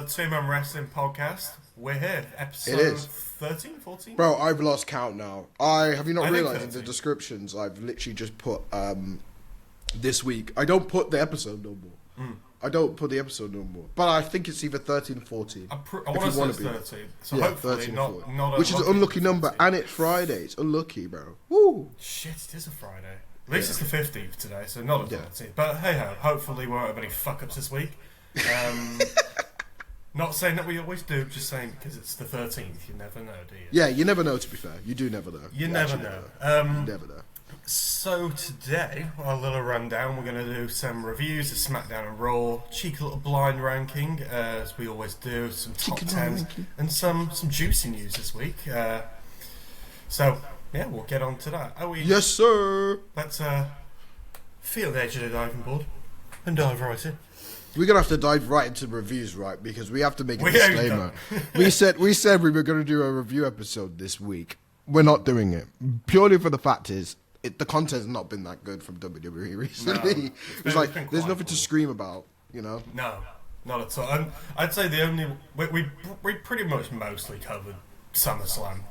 two-man wrestling podcast. We're here, episode It is. 13, 14? Bro, I've lost count now. Have you not I think realised in 13. the descriptions I've literally just put this week. I don't put the episode no more. I don't put the episode no more. But I think it's either 13 or 14. I want to say it's 13. So yeah, hopefully 13 not, or 14. not Which is an unlucky number, 14. and it's Friday. It's unlucky, bro. Woo! Shit, it is a Friday. At least it's the 15th today, so not a Yeah. 14th. But hey ho, hopefully we won't have any fuck-ups this week. Not saying that we always do, just saying because it's the 13th. You never know, do you? Yeah, you never know, to be fair. You do never know. You never know. You never know. So today, a little rundown. We're going to do some reviews of SmackDown and Raw, cheeky little blind ranking, as we always do, some top Cheeky 10s, ranking. and some juicy news this week. So, yeah, we'll get on to that. Yes, sir. Let's feel the edge of the diving board and dive right in. We're gonna have to dive right into reviews, right? Because we have to make a We ain't disclaimer. we said we were gonna do a review episode this week. We're not doing it purely for the fact is the content's not been that good from WWE recently. No, it's like been there's quite nothing to poor. scream about, you know. No, not at all. I'd say the only... We pretty much mostly covered SummerSlam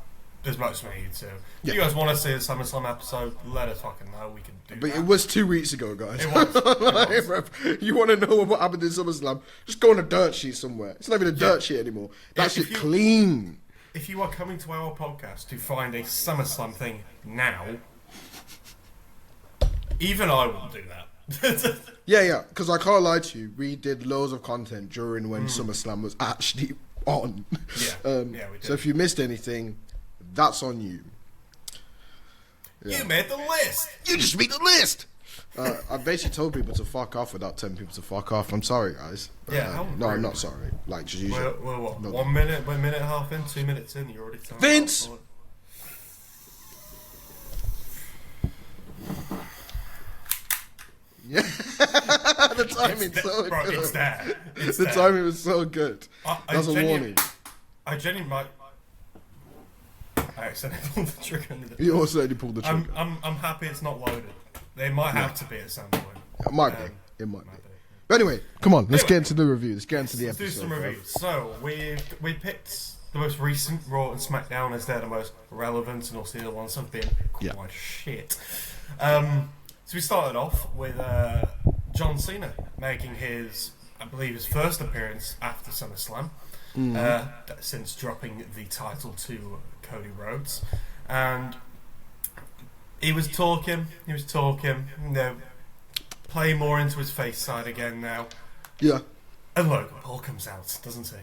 as much as we need to. Yeah. If you guys want to see a SummerSlam episode, let us fucking know. We can do But that. it was 2 weeks ago, guys. It was. It was. You want to know what happened in SummerSlam? Just go on a dirt sheet somewhere. It's not even a dirt sheet anymore. That If shit you- clean. If you are coming to our podcast to find a SummerSlam thing now, even I wouldn't do that. Yeah, because I can't lie to you. We did loads of content during when SummerSlam was actually on. Yeah, we did. So if you missed anything, that's on you. You made the list! You just made the list! I basically told people to fuck off without telling people to fuck off. I'm sorry, guys. But, Yeah, how no, I'm rude. not sorry. Like, just use We're it. what? No. 1 minute, 1 minute and a half in, 2 minutes in, you're already telling Vince! me. Yeah. The timing's so Bro, good. it's there. It's The there. timing was so good. I That's a warning. I genuinely might... I accidentally pulled the trigger. You also only pulled the trigger. I'm happy it's not loaded. They might have to be at some point. It might be. It might be. But anyway, come on. Let's Anyway. get into the review. Let's get into the Let's episode. do some bro. reviews. So, we picked the most recent Raw and SmackDown as they're the most relevant, and also the other ones have been quite Yeah. shit. So we started off with John Cena making his, I believe, his first appearance after SummerSlam, since dropping the title to Cody Rhodes, and he was talking, you know, playing more into his face side again now, Yeah. and Logan Paul comes out, doesn't he?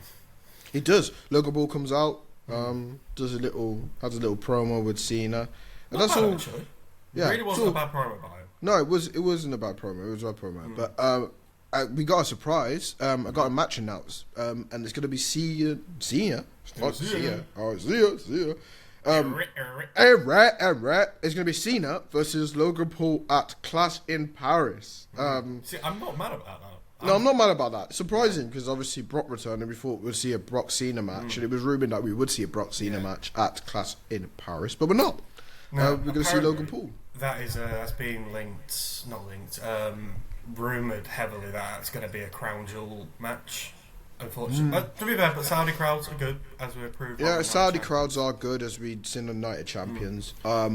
He does. Logan Paul comes out, has a little promo with Cena, and Not that's bad, all. actually. Yeah, It really wasn't so- a bad promo by him. No, it wasn't a bad promo. It was a bad promo, but we got a surprise. I got a match announced, and it's gonna be Cena. Fuck Cena. Oh, Cena. Alright. It's gonna be Cena versus Logan Paul at Clash in Paris. See, I'm not mad about that. No, I'm not mad about that. Surprising because obviously Brock returned and we thought we'd see a Brock Cena match, and it was rumored that we would see a Brock Cena match at Clash in Paris, but we're not. No, we're going to see apparently Logan Paul. That is that's being rumored heavily that it's going to be a crown jewel match. Unfortunately, to be fair, but Saudi crowds are good as we approved. Yeah, on Saudi that crowds are good as we'd seen the United Champions. But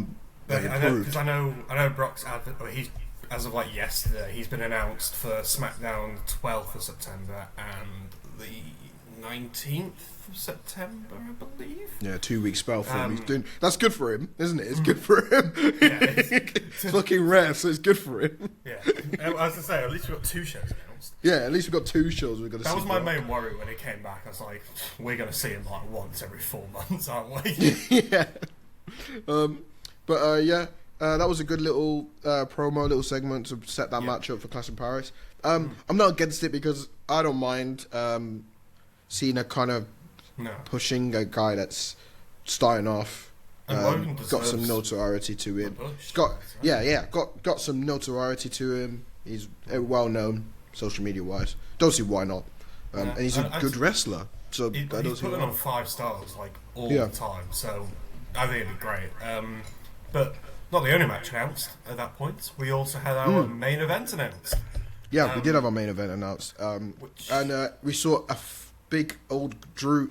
They've I know improved. because I know Brock's he's as of like yesterday he's been announced for SmackDown the 12th of September and the 19th of September, I believe. Yeah, 2 week spell for him. He's doing. That's good for him, isn't it? It's good for him. Yeah, It's fucking rare, so it's good for him. Yeah, as I say, at least we've got 2 shows announced. Yeah, at least we've got 2 shows we're going to see. That was my Brock. main worry when he came back. I was like, we're going to see him like once every 4 months, aren't we? Yeah. That was a good little promo, little segment to set that match up for Clash in Paris. I'm not against it because I don't mind Cena kind of No. pushing a guy that's starting off. And Logan Got some deserves notoriety to him. push. He's got some notoriety to him. He's well known social media wise. Don't see why not. And he's a good wrestler. So He's I don't see putting why. on 5 stars like all Yeah. the time, so I think it'd be great. But not the only match announced at that point. We also had our main event announced. Yeah, we did have our main event announced. We saw big old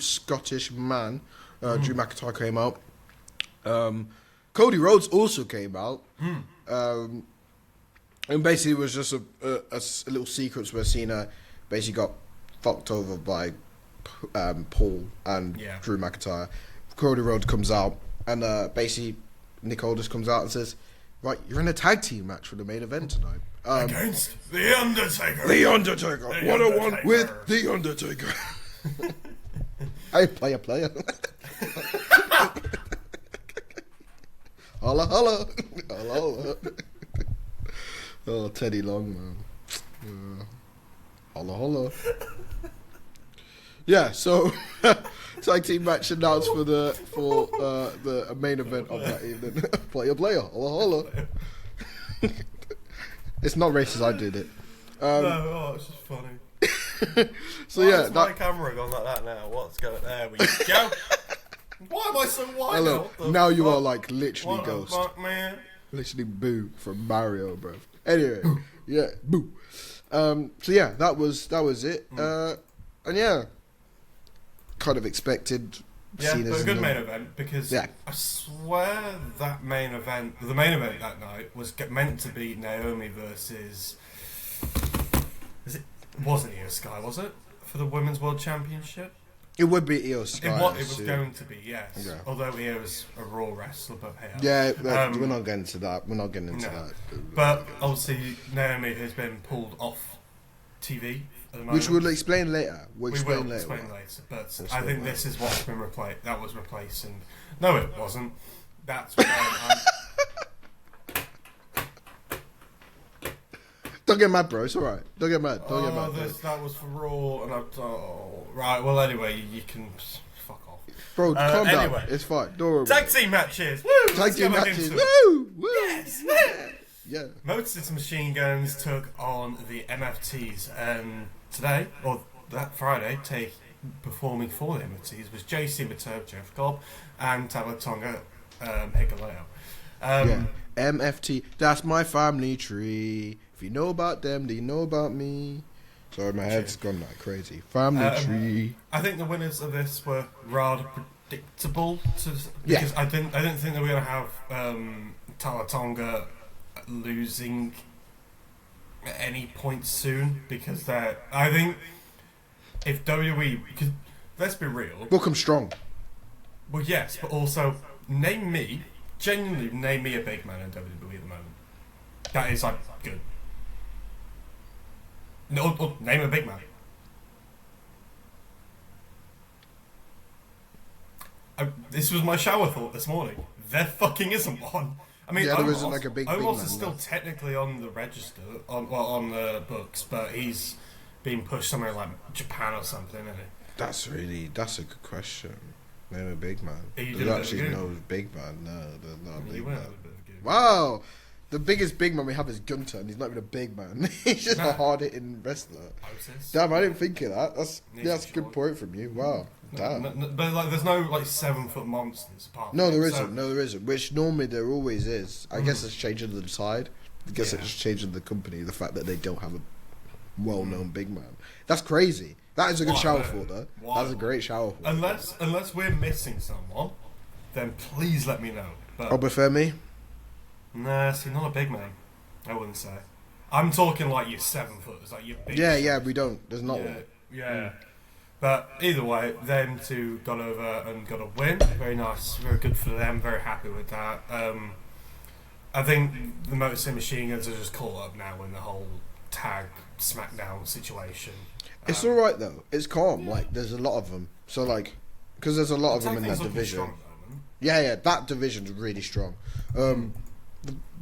Scottish man. Drew McIntyre came out. Cody Rhodes also came out. And basically it was just a little sequence where Cena basically got fucked over by Paul and Drew McIntyre. Cody Rhodes comes out and basically Nick Aldis comes out and says, right, you're in a tag team match for the main event tonight. Against The Undertaker. The Undertaker. 101 with The Undertaker. Hey, player. Holla, holla. Holla, holla. Oh, Teddy Long, man. Holla, holla. Yeah, so tag team match announced for the main event of that evening. Player, holla, holla. It's not racist, I did it. No, it's just funny. So Why has my camera gone like that now? What's going on? There we go. Why am I so wide now you are like literally what Ghost. Fuck, man. Literally Boo from Mario, bro. Anyway, yeah, Boo. So yeah, that was it. And yeah, kind of expected. Yeah, but a good main event because I swear that the main event that night was meant to be Naomi versus. Wasn't Io Sky, was it? For the Women's World Championship? It would be Io Sky. It was going to be, yes. Yeah. Although Io's a Raw wrestler, but hey. Yeah, we're not getting into that. We're not getting into that. But obviously, Naomi has been pulled off TV at the moment. Which we'll explain later. We will explain later. But I think this is what's been replaced. That was replacing. No, it wasn't. That's what Don't get mad, bro. It's alright. Don't get mad. That was for Raw, and right. Well, anyway, you can fuck off, bro. Calm down. It's fine. Don't worry. Tag team matches. Woo! Tag team matches. Woo! Woo! Yes. Yeah. Motor City Machine Guns took on the MFTs, and today, or that Friday, performing for the MFTs was JC Mateo, Jeff Cobb, and Tabatonga Hikuleo. MFT. That's my family tree. If you know about them, do you know about me? Sorry, my head's gone like crazy. Family tree. I think the winners of this were rather predictable, because I didn't think they were going to have Talatonga losing at any point soon, because I think if WWE, because let's be real, will come strong. Well, yes, but also genuinely name me a big man in WWE at the moment. That is like good. No, name a big man. This was my shower thought this morning. There fucking isn't one. I mean, there isn't like a big Omos man, is still technically on the register, on the books, but he's being pushed somewhere like Japan or something, isn't he? That's a good question. Name a big man. There's actually no big man. No, there's not a big man. Wow. The biggest big man we have is Gunther, and he's not even a big man. He's just a hard-hitting wrestler. Damn, I didn't think of that. That's a good point from you. Wow. Damn. But like, there's no like 7-foot monsters apart. No, there isn't. No, there isn't. Which normally there always is. I guess it's changing the side. I guess it's changing the company. The fact that they don't have a well-known big man. That's crazy. That is a good shower thought, though. That's a great shower thought. Unless we're missing someone, then please let me know. But Obafemi? Nah, see, not a big man. I wouldn't say. I'm talking like your 7-footers, like your big. Yeah, we don't. There's not one. Yeah. But either way, them two got over and got a win. Very nice, very good for them. Very happy with that. I think the Motor City Machine Guns are just caught up now in the whole tag SmackDown situation. It's all right though. It's calm. Like there's a lot of them. So like, because there's a lot of them in that division. Yeah, that division's really strong.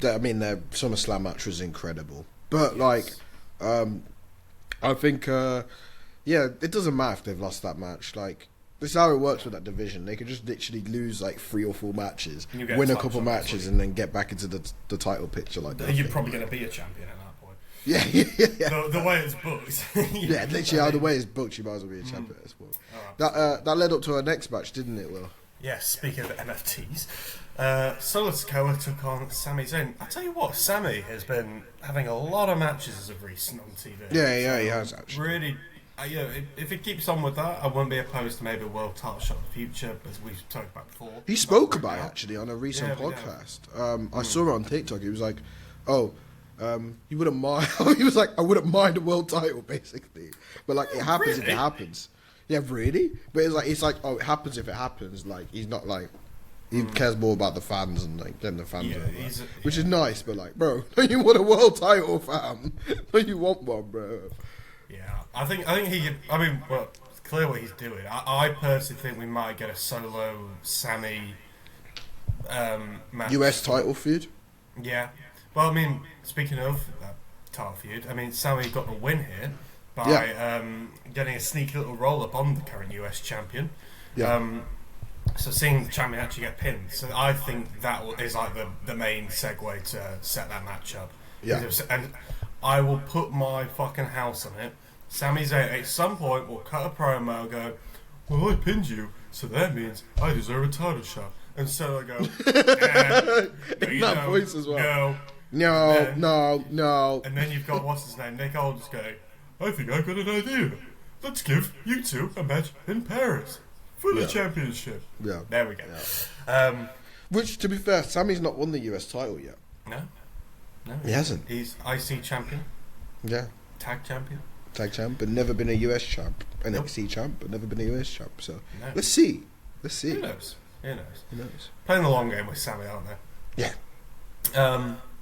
I mean, their SummerSlam match was incredible, but like, I think, it doesn't matter if they've lost that match. Like, this is how it works with that division. They could just literally lose like 3 or 4 matches, win a couple matches, and then get back into the title picture like that. You're probably going to be a champion at that point. Yeah. The way it's booked. Literally how the way it's booked, you might as well be a champion at this point. That led up to our next match, didn't it, Will? Yes, speaking of MFTs, Solo Sikoa took on Sami Zayn. I tell you what, Sami has been having a lot of matches as of recent on TV. Yeah, he has actually. Really, if it keeps on with that, I wouldn't be opposed to maybe a world title shot in the future, as we've talked about before. He spoke about it actually on a recent podcast. I saw it on TikTok. He was like, "Oh, you wouldn't mind." He was like, "I wouldn't mind a world title, basically, but like it happens if it happens." Yeah, really? But it's like, oh, it happens if it happens. Like he's not like he cares more about the fans and like getting the fans over, which is nice. But like, bro, don't you want a world title, fam? Don't you want one, bro? Yeah, I think he could. I mean, well, it's clear what he's doing. I personally think we might get a solo Sammy match. US title feud. Yeah. Well, I mean, speaking of that title feud, I mean, Sammy got the win here by getting a sneaky little roll up on the current US champion. Yeah. So seeing the champion actually get pinned, so I think that is like the main segue to set that match up. Yeah. And I will put my fucking house on it. Sami Zayn at some point will cut a promo and go, "Well, I pinned you, so that means I deserve a title shot." And so I go, that voice as well. No. And then you've got, what's his name, Nick Aldis going, "I think I've got an idea. Let's give you two a match in Paris for the championship." Yeah. There we go. Yeah. Which, to be fair, Sammy's not won the US title yet. No, he hasn't. He's IC champion. Yeah. Tag champion, but never been a US champ. NXT champ, but never been a US champ. So let's see. Who knows? Playing the long game with Sammy, aren't they? Yeah.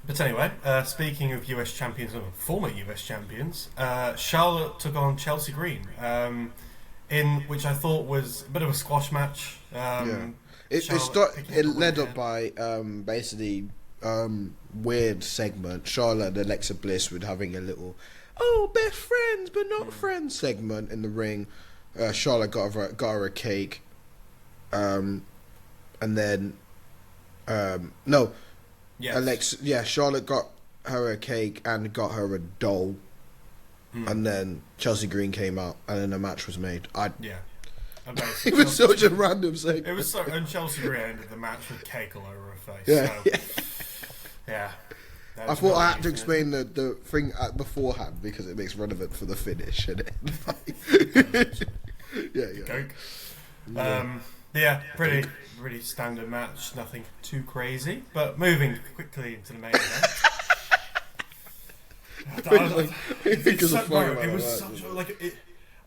But anyway, speaking of US champions and former US champions, Charlotte took on Chelsea Green, in which I thought was a bit of a squash match. It led up by basically weird segment. Charlotte and Alexa Bliss with having a little best friends but not friends segment in the ring. Charlotte got her a cake, and then Charlotte got her a cake and got her a doll, and then Chelsea Green came out and then a match was made. It was such a random segment. It was so, and Chelsea Green ended the match with cake all over her face. Yeah. I thought I had to explain the thing beforehand because it makes relevant for the finish. And pretty standard match. Nothing too crazy. But moving quickly into the main event.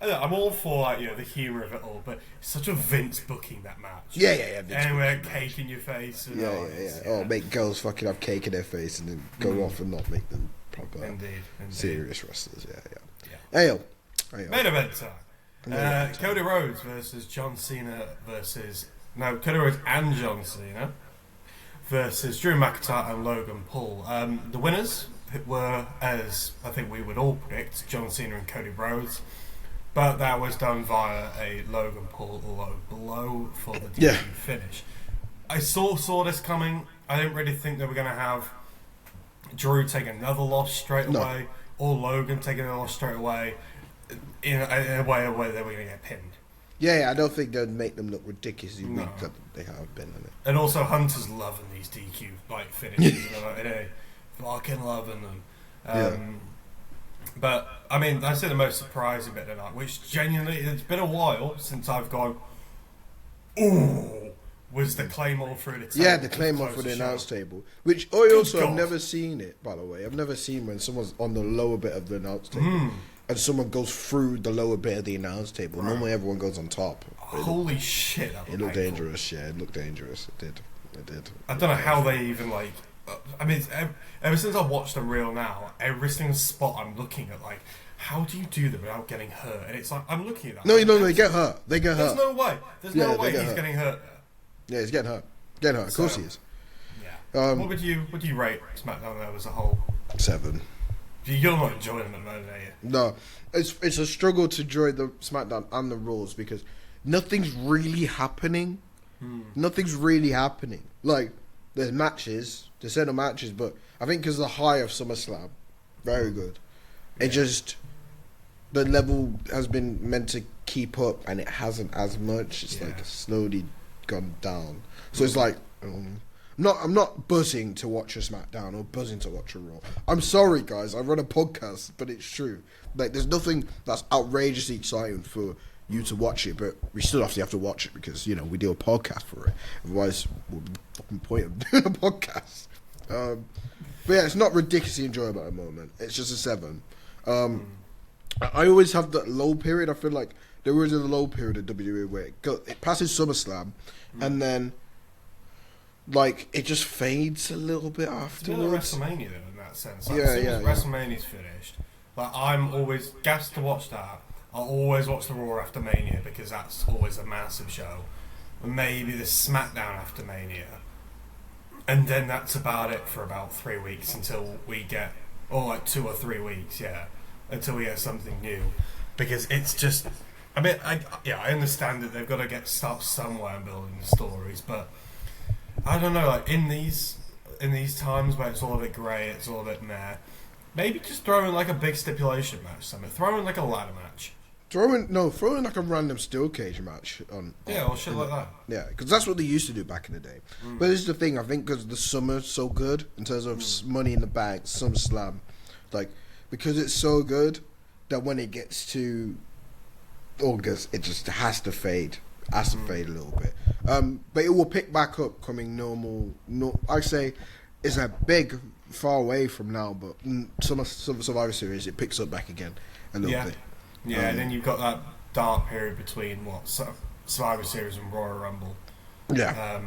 I'm all for the humour of it all, but it's such a Vince booking that match. Yeah. Anyway, cake in your face. And Oh, make girls fucking have cake in their face and then go off and not make them proper serious wrestlers. Yeah. Main event time. Cody Rhodes versus John Cena Cody Rhodes and John Cena versus Drew McIntyre and Logan Paul. The winners were, as I think we would all predict, John Cena and Cody Rhodes. But that was done via a Logan Paul low blow for the DQ finish. I saw this coming. I didn't really think they were going to have Drew take another loss straight away, or Logan taking a loss straight away in a way they were going to get pinned. Yeah, I don't think they'd make them look ridiculously weak that they have been in it. And also, Hunter's loving these DQ finishes. Fucking loving them. But, I mean, I'd say the most surprising bit of that, which genuinely, it's been a while since I've gone, ooh, was the Claymore through the table. Yeah, the Claymore through the announce table. Which I also have never seen it, by the way. I've never seen when someone's on the lower bit of the announce table and someone goes through the lower bit of the announce table. Right. Normally everyone goes on top. Holy shit, that looked dangerous, It looked dangerous. It did. I don't know how they even, I mean, ever since I've watched the reel now, every single spot I'm looking at, how do you do that without getting hurt? And it's like, I'm looking at that. No, they get hurt. There's no way. There's no way he's getting hurt. Yeah, he's getting hurt. Of course he is. Yeah. What would you rate SmackDown there as a whole? 7. You're not enjoying them at the moment, are you? No. It's a struggle to enjoy the SmackDown and the Raws because nothing's really happening. Nothing's really happening. There's matches, there's certain matches, but I think because the high of SummerSlam, very good. It just, the level has been meant to keep up and it hasn't as much. It's slowly gone down. So it's I'm not buzzing to watch a SmackDown or buzzing to watch a Raw. I'm sorry, guys. I run a podcast, but it's true. Like, there's nothing that's outrageously exciting for you to watch it, but we still have to watch it because, you know, we do a podcast for it. Otherwise, what's the fucking point of doing a podcast? But yeah, it's not ridiculously enjoyable at the moment. It's just a 7. I always have that low period. I feel like there was a low period of WWE where it passes SummerSlam, and then like it just fades a little bit afterwards. It's like WrestleMania though, in that sense. Like, as soon as WrestleMania's finished, like I'm always gassed to watch that. I'll always watch the Raw after Mania because that's always a massive show. Maybe the SmackDown after Mania, and then that's about it for about 3 weeks until we get, or like 2 or 3 weeks, until we get something new. Because it's just, I mean, I understand that they've got to start somewhere and building the stories, but I don't know, like in these times where it's all a bit grey, it's all a bit meh, maybe just throw in like a big stipulation match, something. Throw in like a ladder match. Throw in like a random steel cage match on or shit like that. Yeah, because that's what they used to do back in the day. But this is the thing, I think, because the summer's so good in terms of Money in the Bank, SummerSlam, like because it's so good that when it gets to August, it just has to fade. Has to fade a little bit. But it will pick back up coming normal. No, I say it's a big far away from now, but some Survivor Series it picks up back again a little bit. Yeah, and then you've got that dark period between Survivor Series and Royal Rumble. Yeah.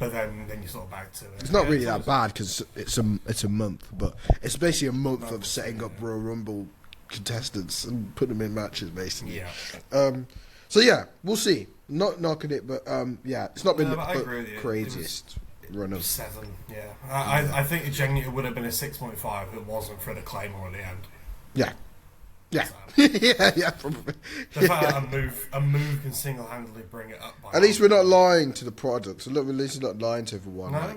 But then you're sort of back to it. It's not really that bad because it's a month, but it's basically a month of setting up Royal Rumble contestants and putting them in matches, basically. Yeah. So yeah, we'll see. Not knocking it, but yeah, it's not been the craziest run of 7. Yeah, I think it genuinely would have been a 6.5 if it wasn't for the Claymore at the end. Yeah. Yeah, yeah, probably. The fact that a move can single-handedly bring it up. At least we're not lying to the product. At least we're not lying to everyone. No,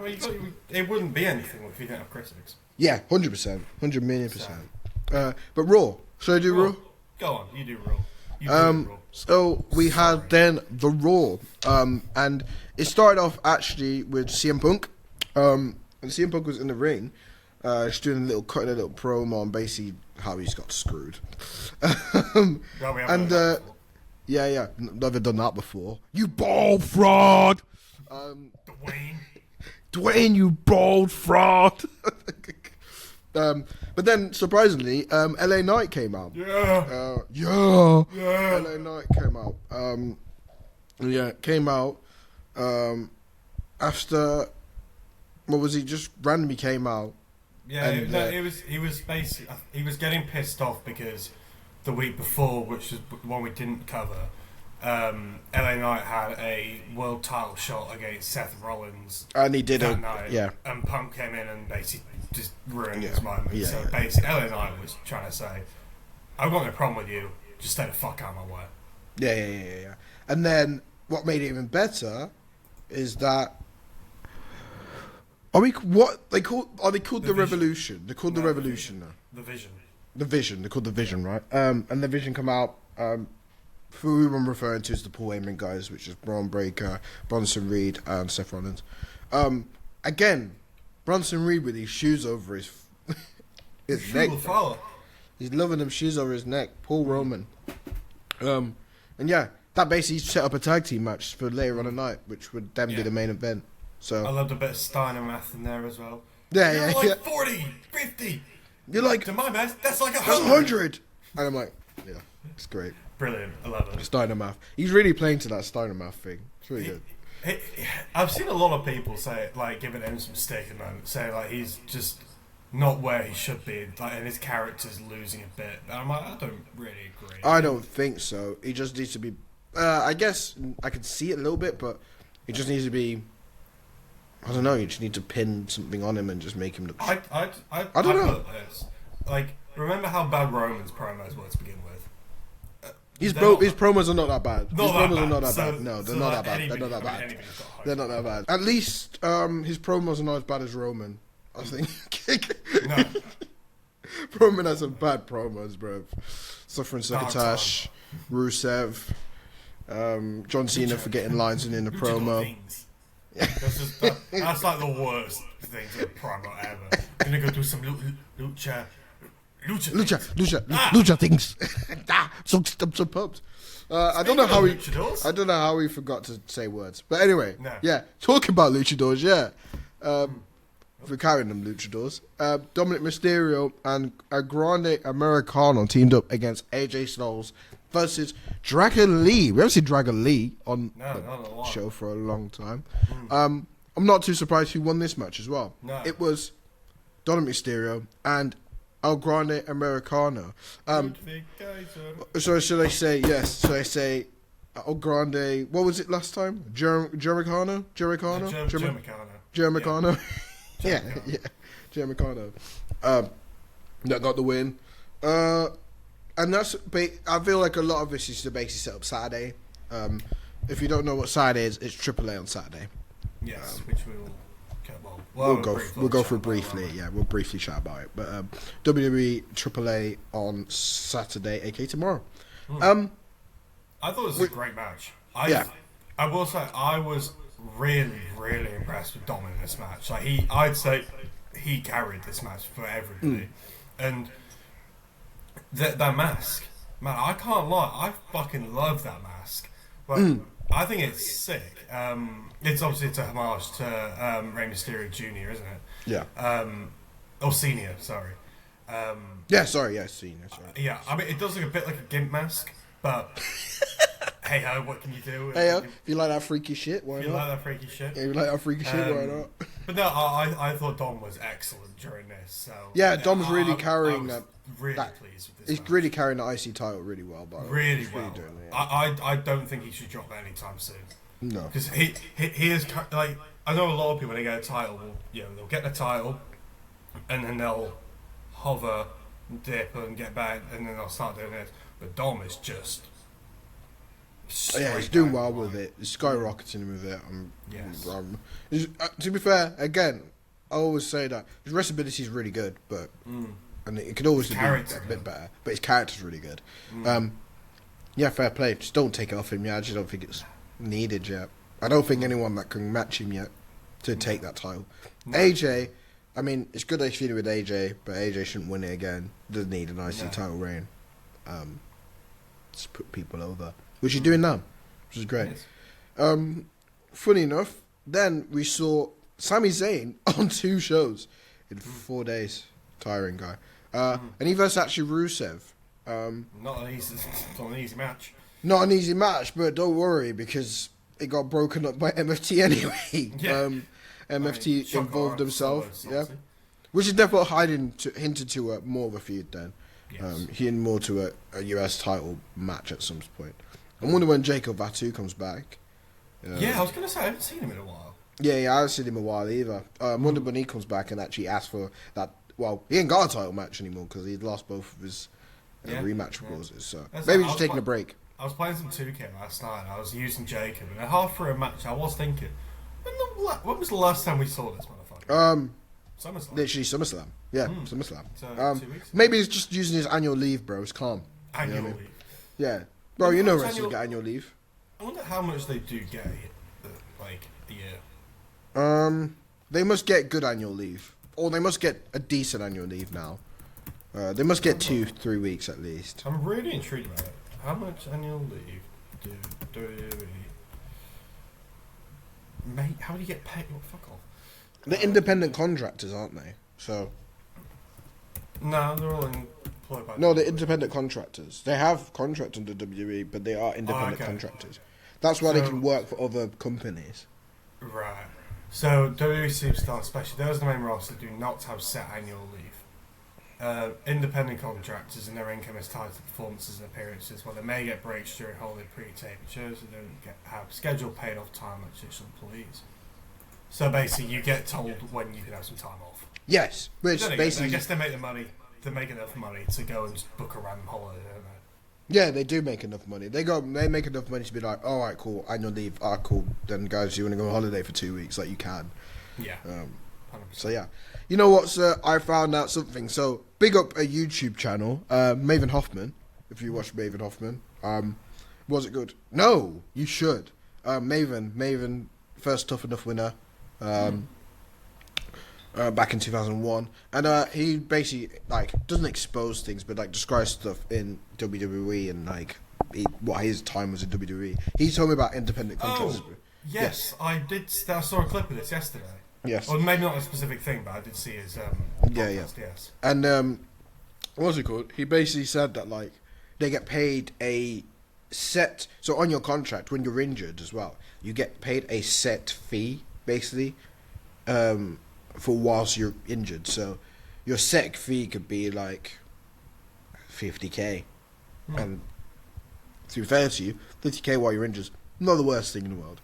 it wouldn't be anything if you didn't have critics. Yeah, 100%, 100 million percent. But Raw, should I do Raw? Go on, you do Raw. So we had then the Raw, and it started off actually with CM Punk, and CM Punk was in the ring, just doing cutting a little promo on basically how he's got screwed. Yeah, never done that before. You bald fraud! Dwayne, you bald fraud! But then, surprisingly, LA Knight came out. Yeah. LA Knight came out. Came out after. What was he? Just randomly came out. Yeah, and, he was basically he was getting pissed off because the week before, which is one we didn't cover, LA Knight had a world title shot against Seth Rollins, and he did that night. Yeah, and Punk came in and basically just ruined his moment. Yeah, so basically, LA Knight was trying to say, "I've got no problem with you. Just stay the fuck out of my way." Yeah. And then what made it even better is that. Are they called the Revolution? They're called the Revolution now. The Vision. The Vision. They're called the Vision, right? And the Vision come out. Who I'm referring to is the Paul Heyman guys, which is Braun Breaker, Bronson Reed, and Seth Rollins. Again, Bronson Reed with his shoes over his neck. He's loving them shoes over his neck. Paul Roman. And yeah, that basically set up a tag team match for later on the night, which would then be the main event. So I loved a bit of Steiner math in there as well. Yeah. 40, 50. You're like, to my math, that's like 100. And I'm like, yeah, it's great. Brilliant, I love it. Steiner math. He's really playing to that Steiner math thing. It's really good. I've seen a lot of people say, like, giving him some stick at the moment, say like he's just not where he should be, like, and his character's losing a bit. And I'm like, I don't really agree. I don't think so. He just needs to be. I guess I can see it a little bit, but he just needs to be. I don't know. You just need to pin something on him and just make him look. I don't know. Like, remember how bad Roman's promos were to begin with? His promos are not that bad. His promos are not that bad. No, they're not that bad. They're not that bad. They're not that bad. At least his promos are not as bad as Roman, I think. No. Roman has some bad promos, bro. Suffering Succotash, Rusev, John Cena for getting lines in the promo. That's like the worst thing to a promo ever. I'm gonna go do some lucha things. Some pubs. I don't know how he forgot to say words. But anyway, yeah, talking about luchadors, we're carrying them luchadors. Dominic Mysterio and a Grande Americano teamed up against AJ Styles versus Dragon Lee. We haven't seen Dragon Lee on the show for a long time. I'm not too surprised who won this match as well. No. It was Dominic Mysterio and El Grande Americano. So should I say yes? Should I say El Grande? What was it last time? Jericho? Yeah. Jericho. That got the win. And that's. I feel like a lot of this is to basically set up Saturday. If you don't know what Saturday is, it's AAA on Saturday. Yes, which we'll go through briefly. Yeah, we'll briefly chat about it. But WWE AAA on Saturday, aka tomorrow. I thought it was a great match. I will say I was really, really impressed with Dom in this match. Like I'd say he carried this match for everybody, and that mask, man, I can't lie, I fucking love that mask. But I think it's sick. It's a homage to Rey Mysterio Jr., isn't it? Yeah. Or Senior, sorry. Senior. Sorry. Yeah, I mean, it does look a bit like a gimp mask, but hey ho, what can you do? Hey ho, if you like that freaky shit, why not? If you like that freaky shit. Yeah, if you like that freaky shit, why not? But no, I thought Dom was excellent during this. So yeah, Dom's really carrying that. Really pleased with this. He's match. Really carrying the IC title really well, but really well. I don't think he should drop that anytime soon. No, because he is like, I know a lot of people when they get a title, they'll get the title, and then they'll hover, dip, and get back, and then they'll start doing this. But Dom is just he's doing well with it. He's skyrocketing with it. To be fair, again, I always say that his wrestlability is really good, but and it could always be a bit better. But his character's really good. Fair play. Just don't take it off him yet. I just don't think it's needed yet. I don't think anyone that can match him yet to take that title. No. AJ, I mean, it's good that he's feuding with AJ, but AJ shouldn't win it again. Doesn't need an IC title reign. Just put people over, which he's doing now, which is great. Yes. Funny enough, then we saw Sami Zayn on 2 shows in 4 days. Tiring guy. And he versus actually Rusev. Not an easy match. Not an easy match, but don't worry because it got broken up by MFT anyway. Yeah. MFT involved himself, which is definitely hinted to more of a feud then. Yes. Hinting more to a US title match at some point. I wonder when Jacob Fatu comes back. I was going to say, I haven't seen him in a while. Yeah, I haven't seen him in a while either. I wonder when he comes back and actually asks for that. Well, he ain't got a title match anymore because he lost both of his rematch clauses. So maybe he's taking a break. I was playing some 2K last night and I was using Jacob, and half through a match I was thinking, when was the last time we saw this motherfucker? SummerSlam. Literally SummerSlam. Yeah, SummerSlam. So 2 weeks ago. Maybe he's just using his annual leave, bro. It's calm. Annual leave? Yeah. Bro, you know wrestlers get annual leave. I wonder how much they do get, a year. They must get good annual leave. Or they must get a decent annual leave now. They must get 2-3 weeks at least. I'm really intrigued about it. How much annual leave do WWE? Mate, how do you get paid? Oh, fuck off. They're independent contractors, aren't they? So. No, they're all employed by. No, they're independent contractors. They have contracts under WWE, but they are independent contractors. That's why they can work for other companies. Right. So WWE superstars, especially those in the main roster, do not have set annual leave. Independent contractors and their income is tied to performances and appearances, while they may get breaks during holiday pre-tape shows. They don't have scheduled paid off time like traditional employees. So basically, you get told when you can have some time off. Yes, which basically, I guess they make the money. They make enough money to go and just book a random holiday, don't they? Yeah, they do make enough money. They make enough money to be like, all right, cool, annual leave. Cool. Then guys, you want to go on holiday for 2 weeks? Like you can. Yeah. 100%. So yeah, you know what, sir? I found out something. So big up a YouTube channel, Maven Hoffman. If you watch Maven Hoffman, was it good? No, you should. Maven first Tough Enough winner. Back in 2001, and he basically doesn't expose things, but describes stuff in WWE and what his time was in WWE. He told me about independent contractors. Oh, yes, I did. I saw a clip of this yesterday. Yes, or maybe not a specific thing, but I did see his podcast, yes. And what was it called? He basically said that they get paid a set. So on your contract, when you're injured as well, you get paid a set fee basically. For whilst you're injured, so your set fee could be $50,000, and to be fair to you, $50,000 while you're injured, not the worst thing in the world.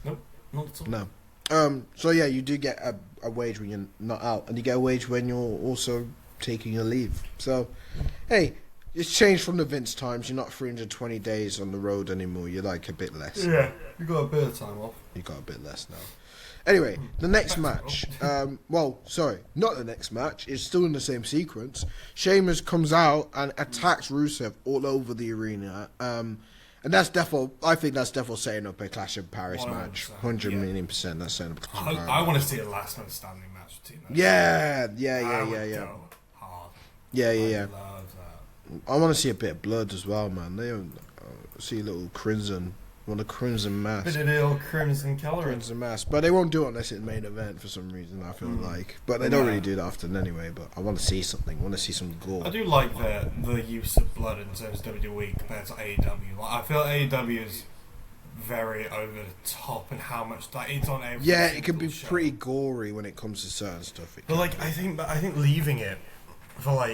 Nope, not at all. No. So yeah, you do get a wage when you're not out, and you get a wage when you're also taking your leave. So, hey, it's changed from the Vince times. You're not 320 days on the road anymore. You're a bit less. Yeah, you got a bit of time off. You got a bit less now. Anyway, the next match, not the next match, it's still in the same sequence. Sheamus comes out and attacks Rusev all over the arena. And I think that's definitely setting up a Clash of Paris match. 100 million %, that's setting up a Clash of Paris. I want to see a last man standing match between them. Yeah. Go hard. Yeah. I love that. I want to see a bit of blood as well, man. They see a little Crimson. Want a Crimson Mask. Bit of the old Crimson Colour. Crimson Mask. But they won't do it unless it's the main event for some reason, I feel like. But they don't really do that often anyway. But I want to see something. I want to see some gore. I do like the use of blood in terms of WWE compared to AEW. I feel AEW is very over the top in how much it's on every it can be show. pretty gory when it comes to certain stuff. But I think leaving it for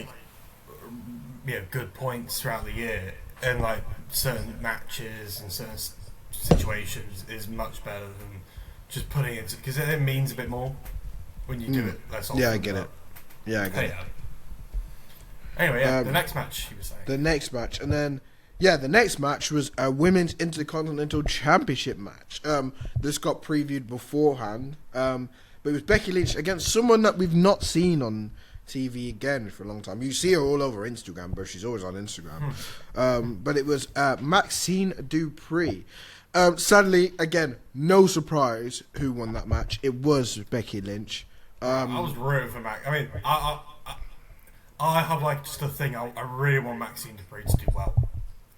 good points throughout the year and certain matches and certain situations is much better than just putting it, because it means a bit more when you do it less often. Yeah, I get it. Anyway, the next match, you were saying. The next match, and then the next match was a Women's Intercontinental Championship match. This got previewed beforehand, but it was Becky Lynch against someone that we've not seen on TV again for a long time. You see her all over Instagram, but she's always on Instagram. But it was Maxine Dupree. Sadly, again, no surprise who won that match. It was Becky Lynch. I was rooting for Max. I mean, I have just a thing. I really want Maxine Dupree to do well.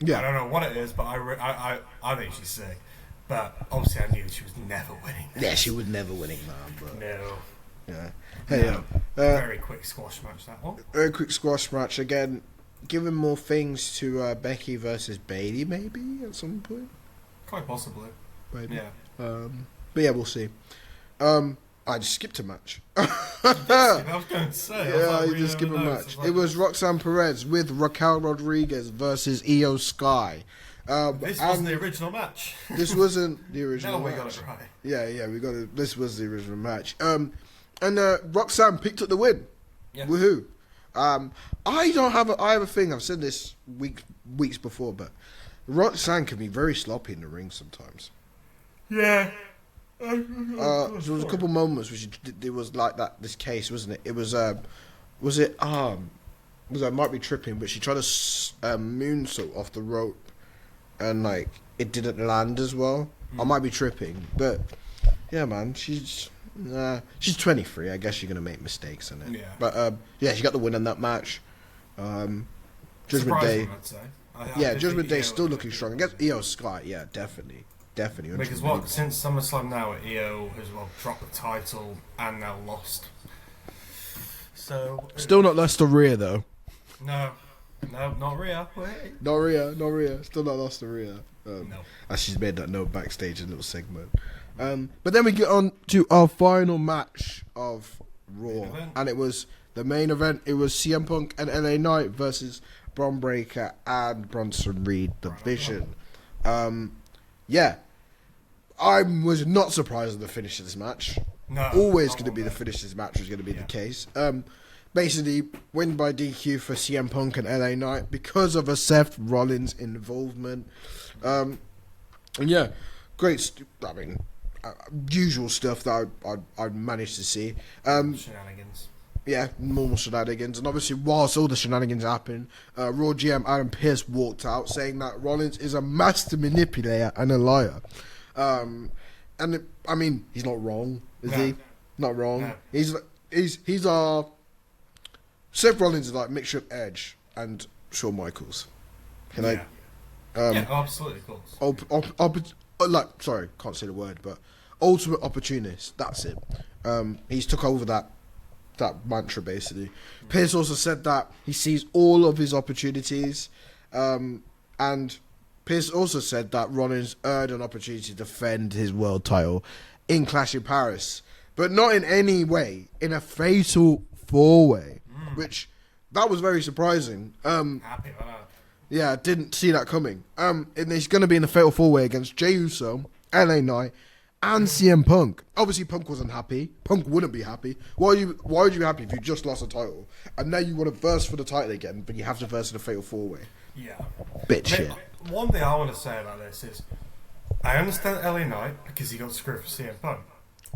Yeah. I don't know what it is, but I think she's sick. But obviously, I knew she was never winning this. Yeah, she was never winning, man. But no. Yeah. Hey, very quick squash match, that one. Very quick squash match. Again, giving more things to Becky versus Bayley, maybe, at some point. Quite possibly. Maybe. Yeah. But yeah, we'll see. I just skipped a match. I was going to say. Yeah, I just skipped a match. It was Roxanne Perez with Raquel Rodriguez versus Io Sky. This wasn't the original match. This wasn't the original match. We got it right. Yeah, we got it. This was the original match. And Roxanne picked up the win. Yeah. Woohoo! I have a thing. I've said this weeks before, but Roxanne can be very sloppy in the ring sometimes. Yeah. There was a couple moments which it was like that. This case, wasn't it? It was I might be tripping, but she tried to moonsault off the rope, and it didn't land as well. I might be tripping, but yeah, man, she's 23. I guess you're gonna make mistakes in it. Yeah. But she got the win in that match. Judgment Day. I'd say. Judgment Day still looking strong. I guess Io Sky. Yeah, definitely. Because since SummerSlam now, Io has dropped the title and now lost. So still not lost to Rhea though. No, not Rhea. Wait. Not Rhea. Still not lost to Rhea. No. As she's made that note backstage, a little segment. But then we get on to our final match of Raw, and it was the main event. It was CM Punk and LA Knight versus Bron Breakker and Bronson Reed, the Vision. I was not surprised at the finish of this match. No, always going to be the finish of this match was going to be the case. Basically, win by DQ for CM Punk and LA Knight because of a Seth Rollins involvement. Great. Usual stuff that I managed to see. Shenanigans. Yeah, normal shenanigans. And obviously, whilst all the shenanigans happened, Raw GM Adam Pearce walked out saying that Rollins is a master manipulator and a liar. I mean, he's not wrong, is he? Not wrong. No. He's our Seth Rollins is like mixture of Edge and Shawn Michaels. Absolutely, of course. Sorry, can't say the word, but ultimate opportunist. That's it. He's took over that mantra basically. Pierce also said that he sees all of his opportunities, and Pierce also said that Rollins earned an opportunity to defend his world title in Clash in Paris, but not in any way in a fatal 4-way, which that was very surprising. Happy about that. Yeah, didn't see that coming. And he's going to be in the fatal 4-way against Jey Uso, LA Knight, and CM Punk. Obviously, Punk wasn't happy. Punk wouldn't be happy. Why would you be happy if you just lost a title and now you want to verse for the title again, but you have to verse in a fatal 4-way? Yeah. Bit shit. One thing I want to say about this is, I understand LA Knight because he got screwed for CM Punk.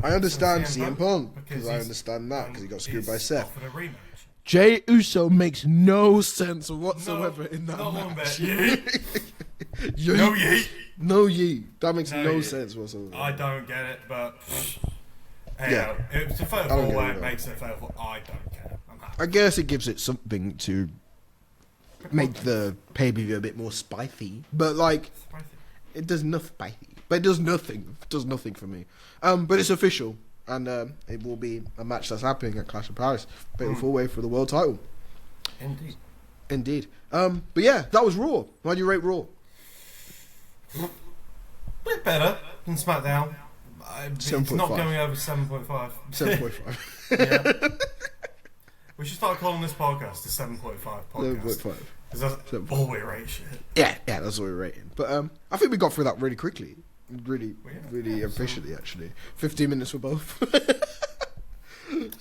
I understand CM Punk because I understand that because he got screwed by Seth. Offered a rematch. Jey Uso makes no sense whatsoever in that match. No yeet. No yeet. That makes no sense whatsoever. I don't get it, but it's a fatal 4-way. It makes it a fatal 4. I don't care. I'm happy. I guess it gives it something to make the pay-per-view a bit more spicy, but like it does nothing spicy. But it does nothing. It does nothing for me. But it's official. And it will be a match that's happening at Clash of Paris. Fatal 4-way for the world title. Indeed. But yeah, that was Raw. Why do you rate Raw? Bit better than SmackDown. It's not going over 7.5. 7.5. Yeah. We should start calling this podcast the 7.5 podcast. 7.5. Because that's all we rate shit. Yeah, that's what we're rating. But I think we got through that really quickly. Really efficiently, actually. 15 minutes for both.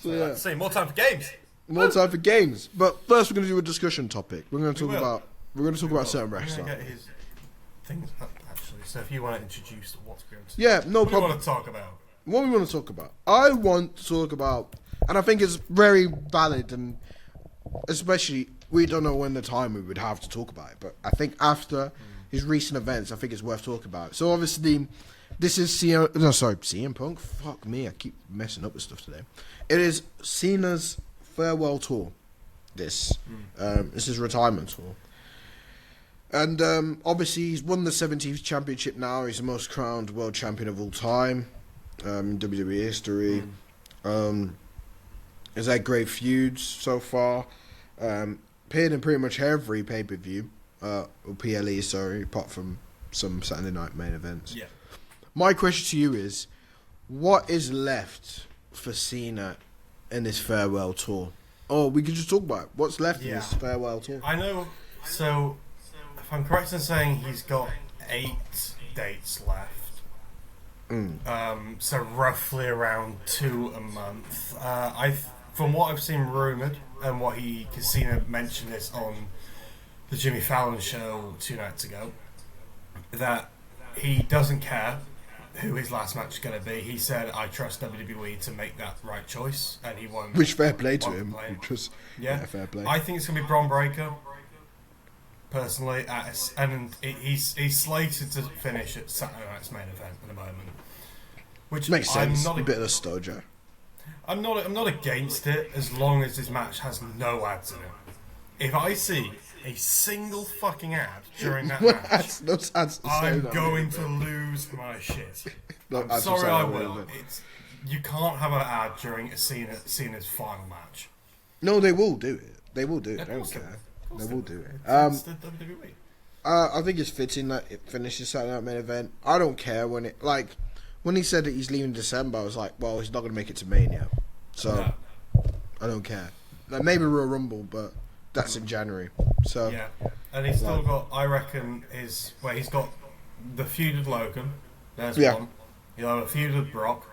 So more time for games. More time for games. But first, we're going to do a discussion topic. We're going to talk about certain wrestlers. We're going to get his things up, actually. So if you want to introduce what's going to... Yeah, no problem. What do you want to talk about? What we want to talk about? I want to talk about, and I think it's very valid, and especially, we don't know when the time we would have to talk about it, but I think after... his recent events, I think it's worth talking about. So obviously, this is CM Punk. Fuck me, I keep messing up with stuff today. It is Cena's farewell tour. This is his retirement tour, and obviously he's won the 17th championship now. He's the most crowned world champion of all time in WWE history. He's had great feuds so far. Appeared in pretty much every pay-per-view. Or PLE, sorry, apart from some Saturday night main events. Yeah. My question to you is, what is left for Cena in this farewell tour? Oh, we could just talk about it. What's left in this farewell tour? I know, so, if I'm correct in saying he's got 8 dates left. So roughly around 2 a month. From what I've seen rumoured, and what Cena mentioned this on the Jimmy Fallon show 2 nights ago, that he doesn't care who his last match is going to be. He said, I trust WWE to make that right choice, and he won't. Which fair play to him. Fair play. I think it's going to be Braun Breaker, personally, and he's slated to finish at Saturday night's main event at the moment. Which makes sense. I'm not a bit of a stojo. I'm not against it as long as this match has no ads in it. If I see a single fucking ad during that match, I'm going to lose my shit. I'm sorry, I will. You can't have an ad during Cena's final match. No, they will do it. They will do it. They don't care. They will do it. It's the WWE. I think it's fitting that it finishes Saturday Night Main Event. I don't care when he said that he's leaving in December. I was like, well, he's not going to make it to Mania, so I don't care. Like, maybe Royal Rumble, but that's in January. So yeah, and he's still got. I reckon he's got the feud with Logan. There's one. He'll have a feud with Brock.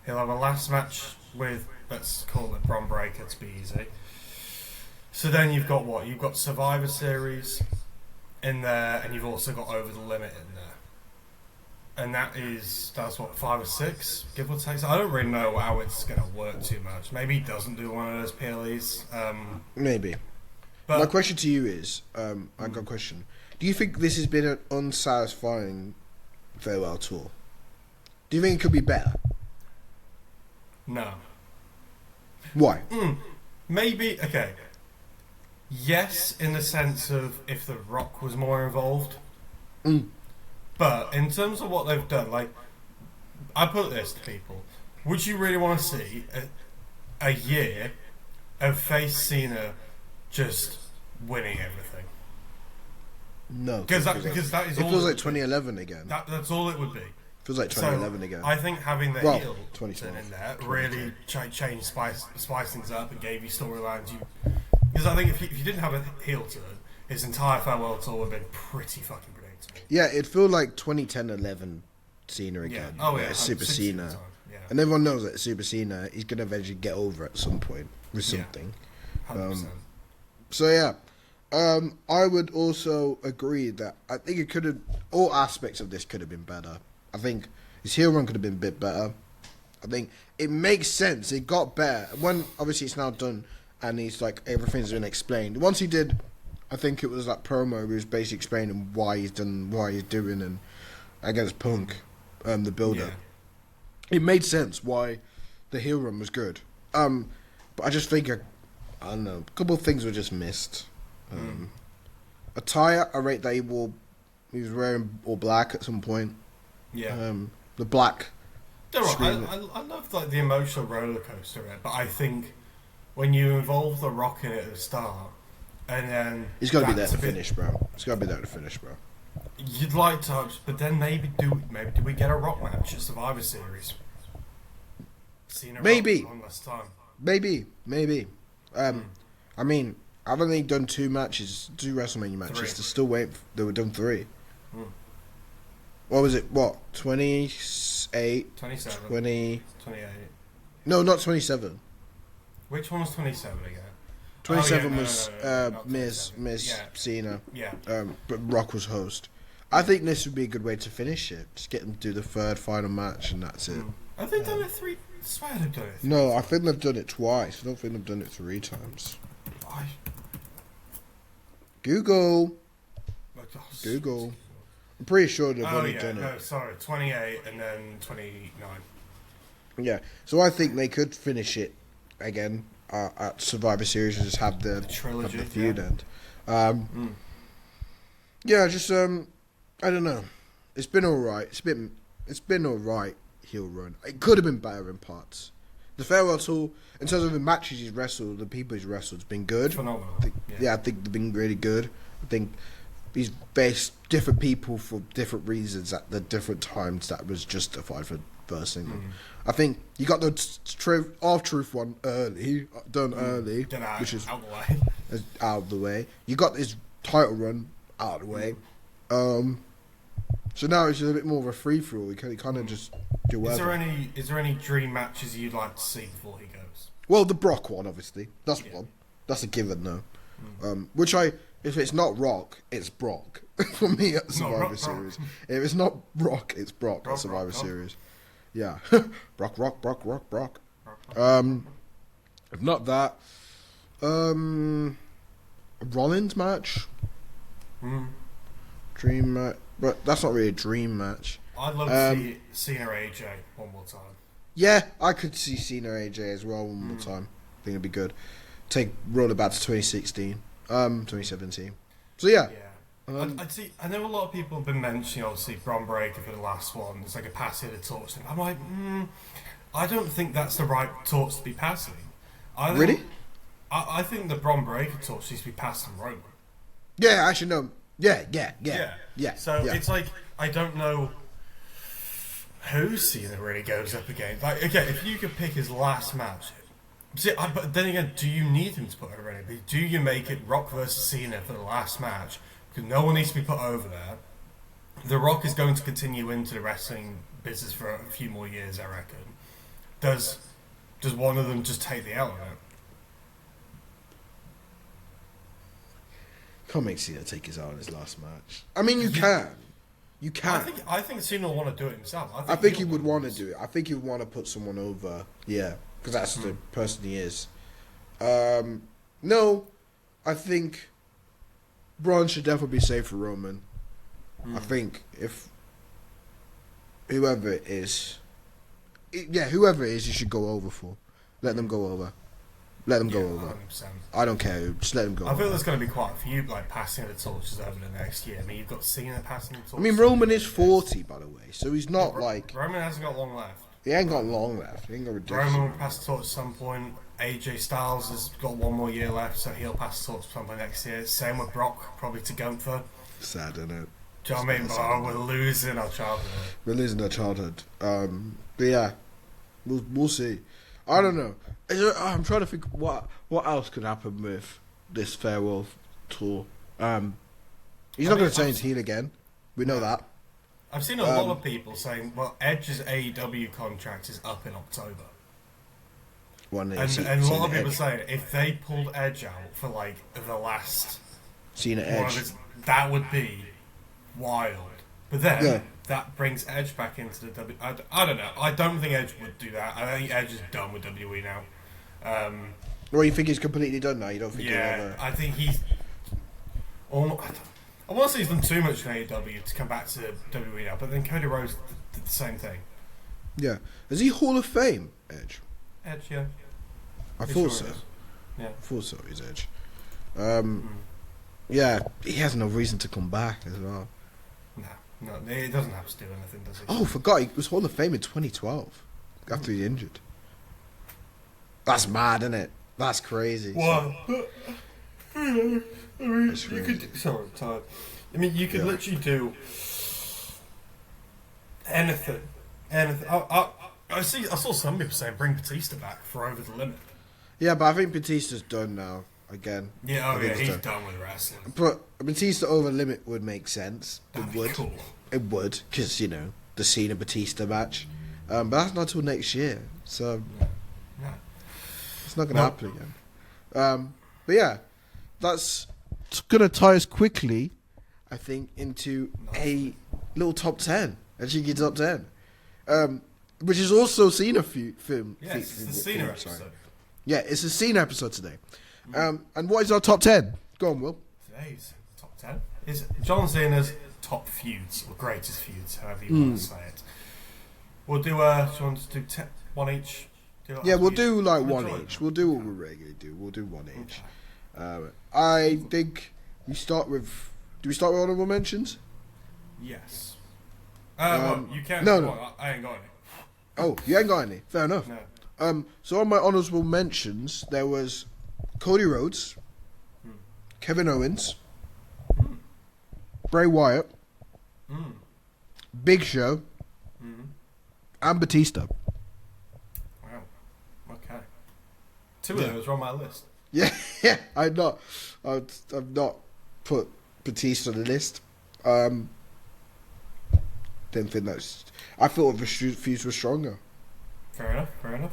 He'll have a last match with, let's call it Braun Breaker to be easy. So then you've got what? You've got Survivor Series in there, and you've also got Over the Limit in there. And that's what, 5 or 6, give or take. So I don't really know how it's going to work too much. Maybe he doesn't do one of those PLEs. Maybe. But my question to you is, I got a question. Do you think this has been an unsatisfying farewell tour? Do you think it could be better? No. Why? Maybe, okay. Yes, in the sense of if The Rock was more involved. But in terms of what they've done, like, I put this to people. Would you really want to see a year of face Cena just winning everything? No. Because that is it all... feels like 2011 again. That's all it would be. Feels like 2011 again. I think having the heel 2012 in there really changed, spice things up and gave you storylines. Because I think if you didn't have a heel turn, his entire farewell tour would have been pretty fucking predictable. Yeah, it felt like 2010-11 Cena again. Yeah. Oh yeah, Super Cena. Yeah. And everyone knows that Super Cena, he's going to eventually get over at some point with something. 100%. So yeah, I would also agree that I think it could have, all aspects of this could have been better. I think his heel run could have been a bit better. I think it makes sense. It got better when obviously it's now done and he's like everything's been explained. Once he did, I think it was that promo where he was basically explaining why he's done, why he's doing, and against Punk, the builder. It made sense why the heel run was good. But I just think I don't know, a couple of things were just missed. Attire, I rate that he was wearing all black at some point. Yeah. The black. I love like the emotional roller coaster of it, but I think when you involve The Rock in it at the start, and then he's got to be there to finish, bro. He's got to be there to finish, bro. You'd like to, but then maybe do we get a Rock match at Survivor Series? Maybe. Rock one last time. Maybe. I mean, haven't they done two WrestleMania matches? They're still waiting. They were done 3. What was it? What? 28? 27. 28. No, not 27. Which one was 27 again? 27 was Miz, Cena. Yeah. But Rock was host. I think this would be a good way to finish it. Just get them to do the third final match and that's it. Have they done it 3? I swear they've done it 3. No, I think they've done it twice. I don't think they've done it 3 times. Google. I'm pretty sure they've only done it. No, sorry, 28 and then 29. Yeah, so I think they could finish it again at Survivor Series and just have the trilogy, have the feud end. Yeah, just I don't know. It's been alright. It's been alright heel run. It could have been better in parts. The farewell tour, in terms of the matches he's wrestled, the people he's wrestled, has been good. Phenomenal. I think they've been really good. I think he's faced different people for different reasons at the different times that was justified for versing them. I think you got the R-Truth one done early, which is out of the way. You got his title run out of the way. So now it's just a bit more of a free-for-all. You kind of just do whatever. Is there any dream matches you'd like to see before he goes? Well, the Brock one, obviously. That's one. That's a given, though. If it's not Rock, it's Brock. For me at Survivor Series. If it's not Rock, it's Brock at Survivor Series. Yeah. Brock. If not that, a Rollins match. Dream match. But that's not really a dream match. I'd love to see Cena AJ one more time. Yeah, I could see Cena AJ as well one more time. I think it'd be good. Roll it back to 2016. 2017. So yeah. I know a lot of people have been mentioning obviously Bron Breakker for the last one. It's like a passing the torch. I'm like, I don't think that's the right torch to be passing. Really? I think the Bron Breakker torch needs to be passed on Roman. Yeah, actually no. Yeah. So it's like I don't know who Cena really goes up against. Like, okay, if you could pick his last match. But then again, do you need him to put over anything? Do you make it Rock versus Cena for the last match? Because no one needs to be put over there. The Rock is going to continue into the wrestling business for a few more years, I reckon. Does one of them just take the L on it? Can't make Cena take his L on his last match. I mean, you can. You can. I think Cena will want to do it himself. I think he would want to do it. I think he would want to put someone over. Yeah. Because that's the person he is. No, I think Braun should definitely be safe for Roman. I think if whoever it is, whoever it is, you should go over for. Let them go over. Let them go over. 100%. I don't care. Just let them go. I feel there's going to be quite a few like passing the torches over the next year. I mean, you've got Cena passing the torches. I mean, Roman is 40, by the way, so he's not like Roman hasn't got long left. he ain't got long left. He ain't got ridiculous. Roman will pass the torch at some point. AJ Styles has got one more year left, so he'll pass the torch at some point next year. Same with Brock, probably to Gunther. Sad, isn't it? Do you know what I mean? Oh, we're losing our childhood. We're losing our childhood. But yeah, we'll see. I don't know. I'm trying to think what else could happen with this farewell tour. He's not going to change heel again. We know that. I've seen a lot of people saying, well, Edge's AEW contract is up in October. And a lot of people saying if they pulled Edge out for like the last Cena Edge, that would be wild. But then that brings Edge back into the W. I don't know. I don't think Edge would do that. I think Edge is done with WWE now. Well, you think he's completely done now? You don't think? Yeah, I think he's. I want to say he's done too much in AEW to come back to WWE now. But then Cody Rhodes did the same thing. Yeah, is he Hall of Fame Edge? Edge, yeah. I thought so. Yeah, I thought so. He's Edge. Yeah, he has no reason to come back as well. No, he doesn't have to do anything, does he? Oh, forgot he was Hall of Fame in 2012 after he injured. That's mad, isn't it? That's crazy. Well, I mean, you could. Sorry, I'm tired. I mean, you could literally do anything. I saw some people saying bring Batista back for Over the Limit. Yeah, but I think Batista's done now again. Yeah, he's done with wrestling. But Batista over the Limit would make sense. That'd be cool. It would, because the Cena Batista match. But that's not till next year, so it's not going to happen again. But yeah, that's going to tie us quickly, I think, into a little top 10, a cheeky top 10, which is also Cena film. Yeah, it's the Cena episode. Yeah, it's a Cena episode today. And what is our top 10? Go on, Will. Today's top 10 is John Cena's top feuds, or greatest feuds, however you want to say it. We'll do, do you want to do one each? We'll do like one each. We'll do what we regularly do. We'll do one each. I think we start with... Do we start with honorable mentions? Yes. Well, you can. No. I ain't got any. Oh, you ain't got any? Fair enough. No. So on my honourable mentions, there was Cody Rhodes, Kevin Owens, Bray Wyatt, Big Show, and Batista. Wow. Okay. Two of those are on my list. Yeah, I've not put Batista on the list. Didn't think that's... I thought the feuds were stronger. Fair enough.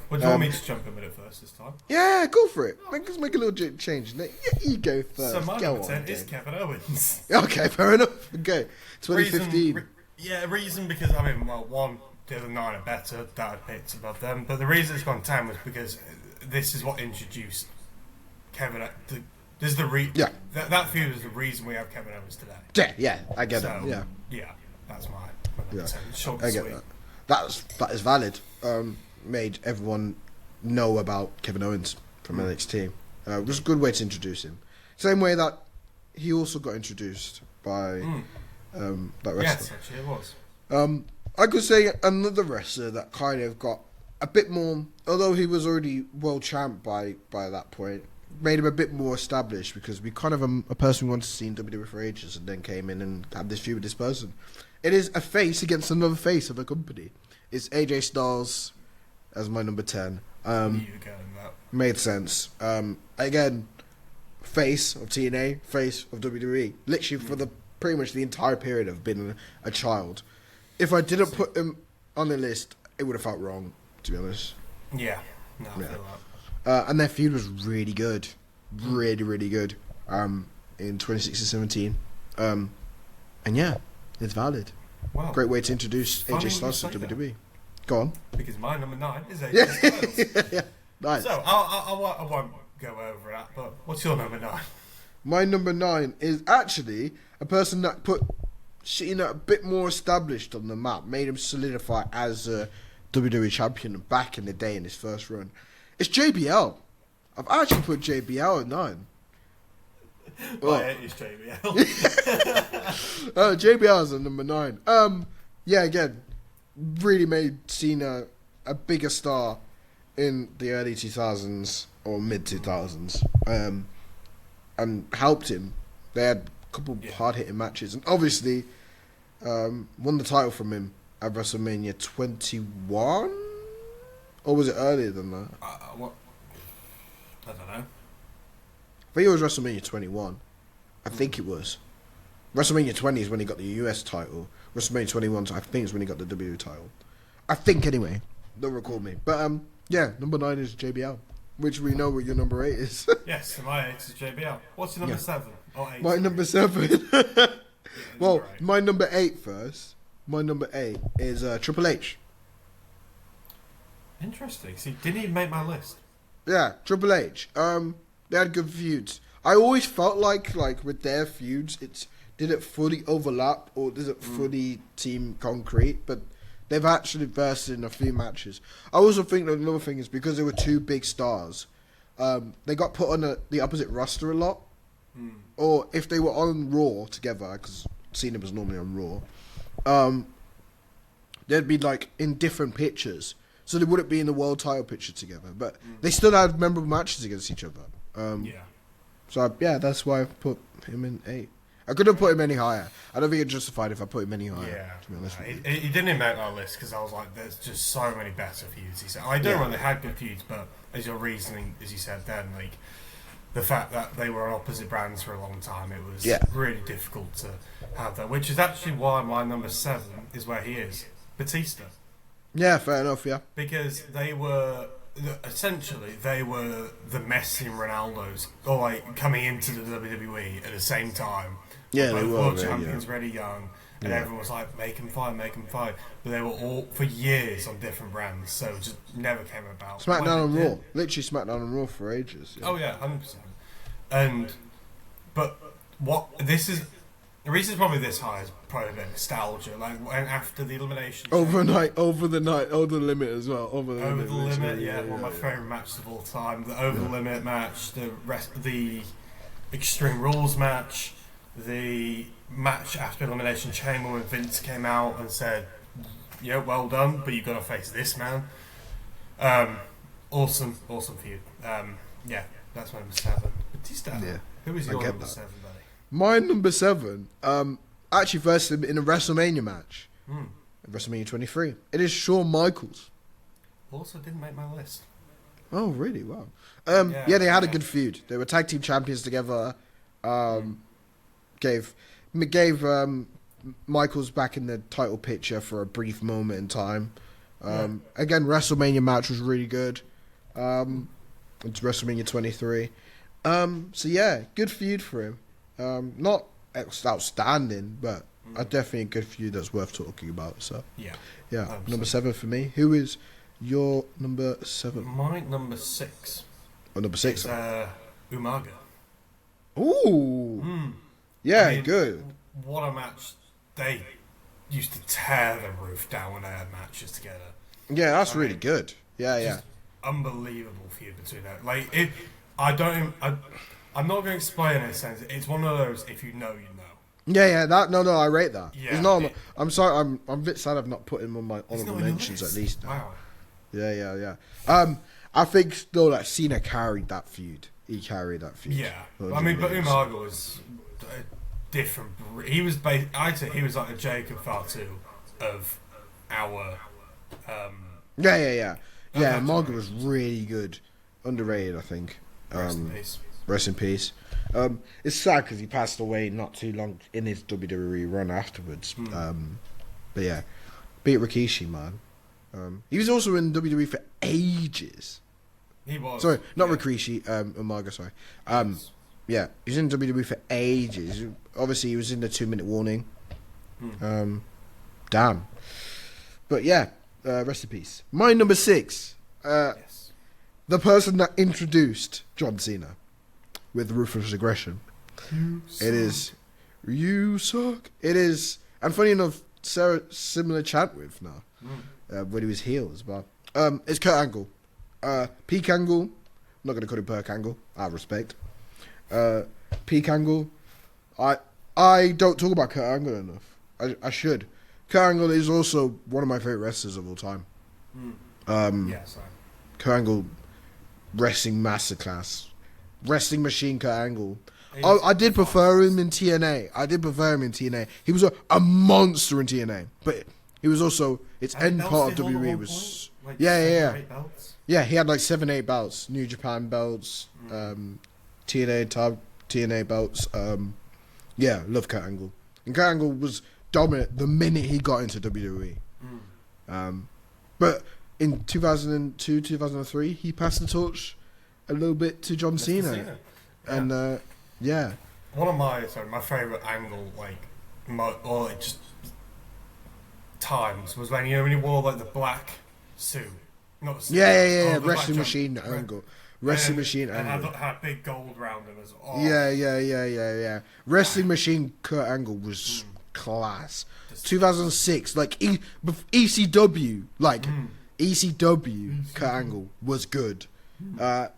Well, do you want me to jump in with it first this time? Yeah, go for it. Let's make a little change. Yeah, you go first. So my number 10 is Kevin Owens. Okay, fair enough. Okay, 2015. Reason because, I mean, well, one, the other 9 are better. That I'd picked above them. But the reason it's gone 10 was because this is what introduced Kevin. This is that feud is the reason we have Kevin Owens today. Yeah, I get it. Yeah, that's my number 10. Short I and get sweet. that. That is valid. Made everyone know about Kevin Owens from NXT. It was a good way to introduce him. Same way that he also got introduced by that wrestler. Yes, actually it was. I could say another wrestler that kind of got a bit more, although he was already world champ by that point, made him a bit more established because we kind of a person we wanted to see in WWE for ages and then came in and had this feud with this person. It is a face against another face of a company. It's AJ Styles as my number 10. Made sense. Again, face of TNA, face of WWE. Literally for pretty much the entire period of being a child. If I didn't put him on the list, it would have felt wrong, to be honest. Yeah. No, I feel that. And their feud was really good. Really, really good. In 2016-17. And yeah, it's valid. Wow. Great way to introduce AJ Styles to WWE. Go on. Because my number 9 is AJ Styles. Yeah. Nice. So, I won't go over that, but what's your number 9? My number 9 is actually a person that put Cena a bit more established on the map, made him solidify as a WWE champion back in the day in his first run. It's JBL. I've actually put JBL at 9. My 8 is JBL. JBL is at number 9. Yeah, again, really made Cena a bigger star in the early 2000s or mid 2000s, and helped him. They had a couple hard hitting matches, and obviously won the title from him at WrestleMania 21, or was it earlier than that? What? I don't know. I think it was WrestleMania 21. I think it was. WrestleMania 20 is when he got the US title. WrestleMania 21, I think, is when he got the WWE title. I think, anyway. Don't recall me. But, yeah, number 9 is JBL, which we know what your number 8 is. Yes, my 8 is JBL. What's your number 7? Or 8? My number 7. Well, my number 8 first. My number 8 is Triple H. Interesting. See, didn't even make my list. Yeah, Triple H. They had good feuds. I always felt like with their feuds, did it fully overlap or does it fully team concrete? But they've actually versed in a few matches. I also think that another thing is because they were two big stars, they got put on the opposite roster a lot. Or if they were on Raw together, because Cena was normally on Raw, they'd be like in different pictures. So they wouldn't be in the world title picture together. But they still had memorable matches against each other. So, yeah, that's why I put him in 8. I couldn't put him any higher. I don't think it's justified if I put him any higher. Yeah. To be honest with you. He didn't make my list because I was like, there's just so many better feuds. He said, I don't know they had good feuds, but as your reasoning, as you said then, like, the fact that they were on opposite brands for a long time, it was really difficult to have that. Which is actually why my number 7 is where he is. Batista. Yeah, fair enough, yeah. Because they were... Essentially, they were the Messi and Ronaldos, or like coming into the WWE at the same time. Yeah, both they were world there, champions, really young, and everyone was like, "Make them fight, make them fight." But they were all for years on different brands, so it just never came about. SmackDown and Raw, literally SmackDown and Raw for ages. Yeah. Oh yeah, 100%. But what this is. The reason it's probably this high is probably a bit of nostalgia. Like, when after the elimination... Over the limit as well. Over the limit, yeah. One of my favourite matches of all time. The over the limit match, the Extreme Rules match, the match after Elimination Chamber when Vince came out and said, yeah, well done, but you've got to face this man. Awesome feud. Yeah, that's my number 7. Batista. Yeah. Who is your number 7, buddy? My number 7, actually versed him in a WrestleMania match. WrestleMania 23. It is Shawn Michaels. Also didn't make my list. Oh, really? Wow. They had a good feud. They were tag team champions together. Gave Michaels back in the title picture for a brief moment in time. Again, WrestleMania match was really good. It's WrestleMania 23. So yeah, good feud for him. Not outstanding, but definitely a good feud that's worth talking about. So yeah, number 7 for me. Who is your number 7? My number 6. Oh, number 6 is Umaga. Ooh, yeah, I mean, good. What a match! They used to tear the roof down when they had matches together. Yeah, that's really good. Yeah. Unbelievable feud between them. Like I'm not going to explain it in a sense. It's one of those, if you know, you know. Yeah, I rate that. Yeah, I'm sorry, I'm a bit sad I've not put him on my honorable mentions at least. Wow. Yeah. I think though that Cena carried that feud. He carried that feud. Yeah, I mean, but Umaga was different. He was, I'd say, he was like a Jacob Fatu of our. Yeah. Umaga was really good, underrated, I think. Rest in peace. Rest in peace. It's sad because he passed away not too long in his WWE run afterwards. But yeah, beat Rikishi, man. He was also in WWE for ages. He was. Sorry, not Rikishi. Umaga. Sorry. Yeah, he was in WWE for ages. Obviously, he was in the 2-minute warning. Damn. But yeah, rest in peace. My number 6. Yes. The person that introduced John Cena with ruthless aggression. It is You Suck. It is And funny enough, Sarah similar chant with now when he was heel as well. It's Kurt Angle, Peak Angle. I'm not gonna call him Perk Angle. I respect. Peak Angle. I don't talk about Kurt Angle enough. I should. Kurt Angle is also one of my favorite wrestlers of all time. Yes. Kurt Angle, wrestling masterclass, wrestling machine. Kurt Angle. I did prefer him in TNA. He was a monster in TNA, but he was also its end part of WWE was yeah. He had like 7-8 belts, New Japan belts, TNA belts. Love Kurt Angle. And Kurt Angle was dominant the minute he got into WWE. But in 2002, 2003, he passed the torch a little bit to John Cena. And one of my favourite Angle just times was when he wore like the black suit. Not the suit. Wrestling machine Angle. Wrestling machine Angle. And had big gold round him as well. Yeah. Wrestling machine Kurt Angle was class. 2006, like ECW, ECW Kurt Angle was good.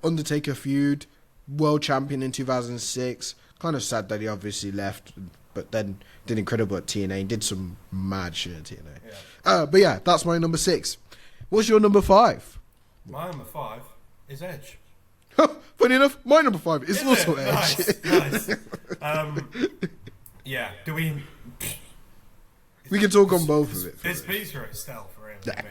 Undertaker feud, world champion in 2006. Kind of sad that he obviously left, but then did incredible at TNA. Did some mad shit at TNA. But yeah, that's my number 6. What's your number 5? My number 5 is Edge. Funny enough, my number 5 is also Edge. Nice. Do we? We can talk on both of it. It speaks for itself, really. Yeah.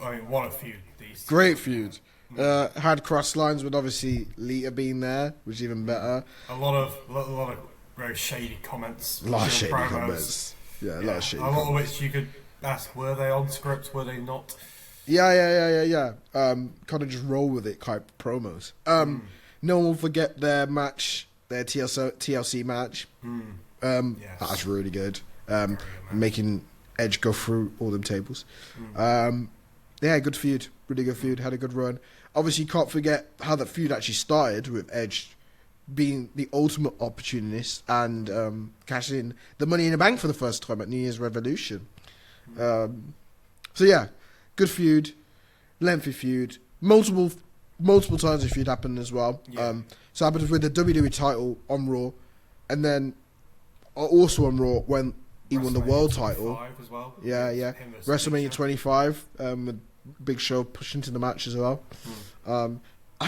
I mean, what a feud these. Great feud. Had cross lines with obviously Lita being there, which is even better. A lot of very shady comments. A lot of shady comments. Yeah, a lot of shady. A lot of which you could ask: were they on script? Were they not? Yeah. Kind of just roll with it, type promos. No one will forget their match, their TLC match. Yes. That's really good. Making Edge go through all them tables. Good feud. Really good feud. Had a good run. Obviously, you can't forget how that feud actually started with Edge being the ultimate opportunist and cashing the Money in the Bank for the first time at New Year's Revolution. Good feud. Lengthy feud. Multiple times the feud happened as well. Yeah. So it happened with the WWE title on Raw, and then also on Raw when he won the world title. As well. Yeah. WrestleMania 25, with Big Show pushing to the match as well. I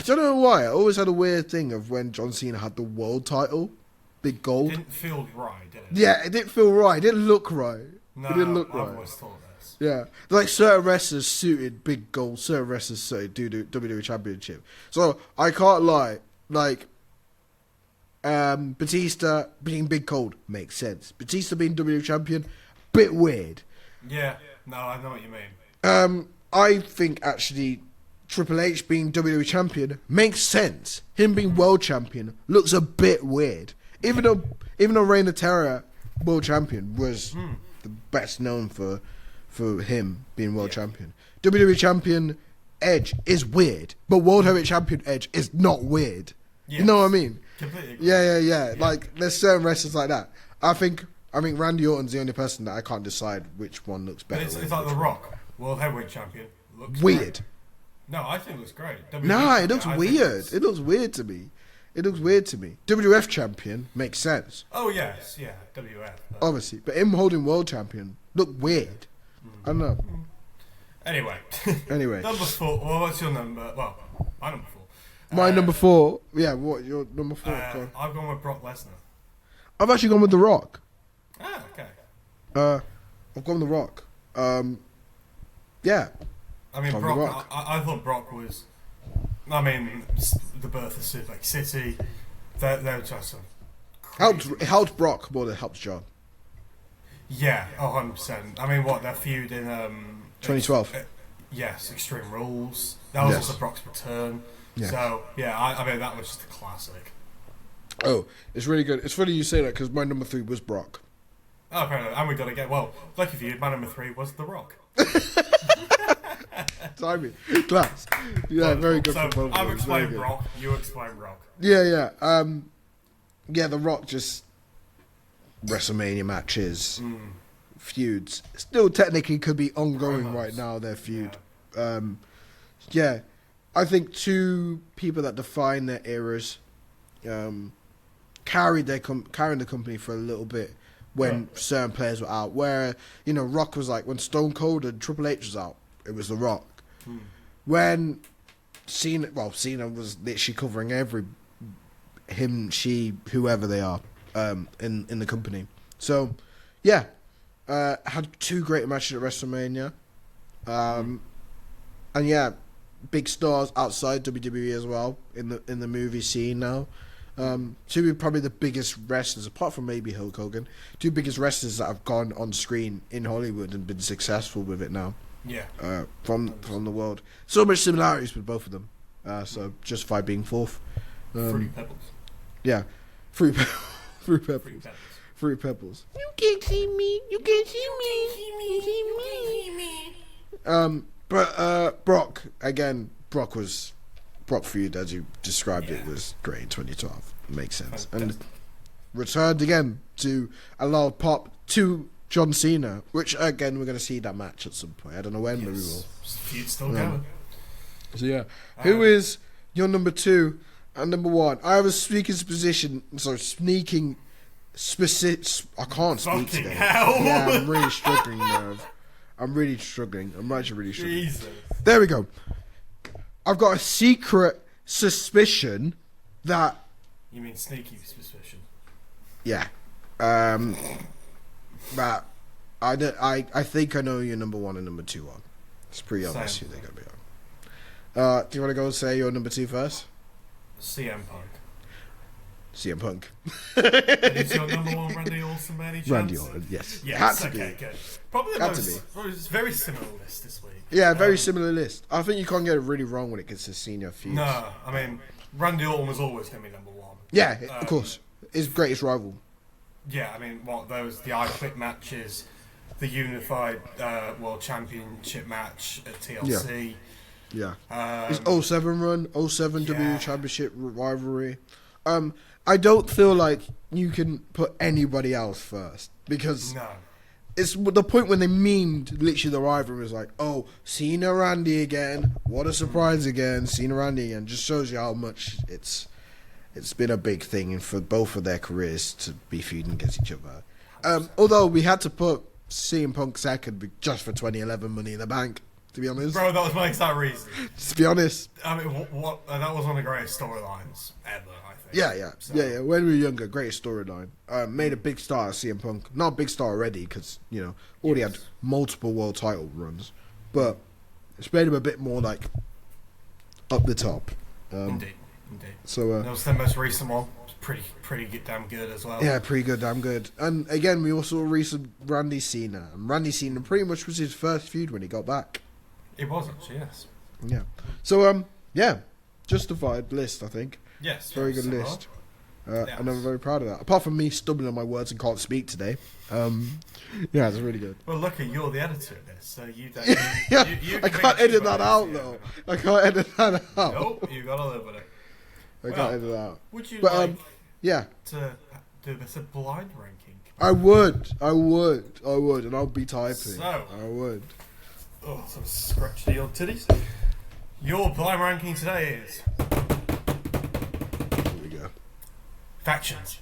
don't know why. I always had a weird thing of when John Cena had the world title, big gold. It didn't feel right, did it? Yeah, it didn't feel right. It didn't look right. No, it didn't look right. I've always thought this. Yeah, like certain wrestlers suited big gold, certain wrestlers suited WWE Championship. So I can't lie. Like, Batista being big gold makes sense. Batista being WWE Champion, bit weird. Yeah, no, I know what you mean. I think actually Triple H being WWE Champion makes sense. Him being World Champion looks a bit weird. Even though Reign of Terror World Champion was the best known for him being World Champion. WWE Champion Edge is weird, but World Heavyweight Champion Edge is not weird. Yes. You know what I mean? Completely agree. Yeah. Like there's certain wrestlers like that. I think Randy Orton's the only person that I can't decide which one looks better. It's like The Rock, World Heavyweight Champion. Looks weird. Great. No, I think it looks great. It looks weird. It looks weird to me. WWF Champion makes sense. Oh yes, yeah, WF. Obviously, but him holding World Champion look weird. I don't know. Anyway. Number 4. Well, what's your number? Well, my number 4. My number 4. Yeah, what your number 4? I've gone with Brock Lesnar. I've actually gone with The Rock. Ah, okay. I've gone with The Rock. Yeah. I mean, Brock. I thought Brock was. I mean, the birth of Suplex City. They're just some. It helped Brock more than it helped John. Yeah, 100%. I mean, their feud in 2012. Yes, Extreme Rules. That was also Brock's return. Yes. So yeah, I mean that was just a classic. Oh, it's really good. It's funny you say that because my number 3 was Brock. Oh, fair enough. And we got to get lucky for you. My number 3 was The Rock. Timing, class. Yeah, very good. So for both I've explained Brock. You explain Brock. Yeah. The Rock just WrestleMania matches. feuds. Still technically could be ongoing Promos. right now, their feud. Yeah. I think two people that define their eras carried carrying the company for a little bit when certain players were out. Where, Rock was like, when Stone Cold and Triple H was out, it was The Rock. When Cena was literally covering him, she, whoever they are, in the company. So, yeah, had two great matches at WrestleMania, and yeah, big stars outside WWE as well in the movie scene now. Two probably the biggest wrestlers, apart from maybe Hulk Hogan, two biggest wrestlers that have gone on screen in Hollywood and been successful with it now. Yeah. From the world. So much similarities with both of them. So justify being fourth. Fruity Pebbles. Yeah. Fruit Pebbles. Fruit Pebbles. You can't see me. You can't see me. But Brock, again, Brock feud, as you described it, was great in 2012. Makes sense. And returned again to allow pop to John Cena, which again we're going to see that match at some point. I don't know when, but we will. Feud's still going. So yeah, who is your number 2 and number 1? I have a sneaking specific. I can't speak today. Hell. Yeah, I'm really struggling, Merv. I'm really struggling. I'm actually really struggling. Jesus. There we go. I've got a secret suspicion that. You mean sneaky suspicion? Yeah. But I think I know your number 1 and number 2 are. It's pretty obvious who they're going to be on. Do you want to go and say your number 2 first? CM Punk. CM Punk. And is your number 1 Randy Orton, by any chance? Randy Orton, yes. Yes, Had to okay, be. good. Probably the Had to most. Well, it's a very similar list this week. Yeah, very similar list. I think you can't get it really wrong when it gets to senior feuds. No, I mean, Randy Orton was always going to be number 1. Yeah, of course. His greatest rival. Yeah, I mean, the I-Quit matches, the Unified World Championship match at TLC. Yeah. His 07 run, 07 WWE Championship rivalry. I don't feel like you can put anybody else first because it's the point when they memed literally the rivalry was like, oh, Cena Randy again, what a surprise again, Cena Randy again. Just shows you how much it's been a big thing for both of their careers to be feuding against each other. Although we had to put CM Punk second just for 2011 Money in the Bank, to be honest. Bro, that was my exact reason. To be honest. I mean, that was one of the greatest storylines ever, I think. Yeah. When we were younger, greatest storyline. Made a big star of CM Punk. Not a big star already, because, already had multiple world title runs. But it's made him a bit more, like, up the top. Indeed. So that was the most recent one. Pretty damn good as well. Yeah, pretty good, damn good. And again, we also recent Randy Cena. And Randy Cena pretty much was his first feud when he got back. It was actually, yes. Yeah. So justified list, I think. Yes. Very good list. And I'm very proud of that. Apart from me stumbling on my words and can't speak today. Yeah, it's really good. Well, lucky you're the editor of this, so you don't. I can't edit that out, though. I can't edit that out. Nope, you gotta live with it. I can't edit that out. Would you to do this a blind ranking? I would, and I'll be typing. So, I would. Oh, some scratchy your titties. Your blind ranking today is. Here we go. Factions.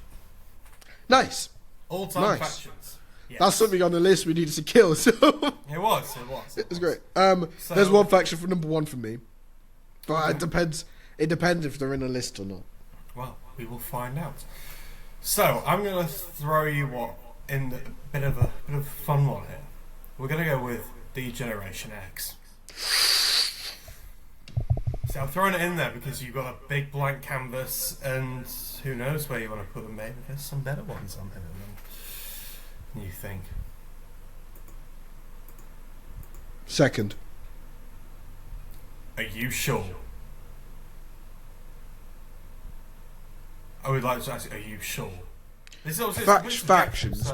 Nice. All-time factions. Yes. That's something on the list we needed to kill. So It was. It was great. There's one faction for number 1 for me, but it depends. It depends if they're in a list or not. Well, we will find out. So I'm going to throw you in a bit of a fun one here. We're going to go with D-Generation X. So I'm throwing it in there because you've got a big blank canvas, and who knows where you want to put them. Maybe there's some better ones on here than you think. Second. Are you sure? I would like to ask you, are you sure? This is Factions.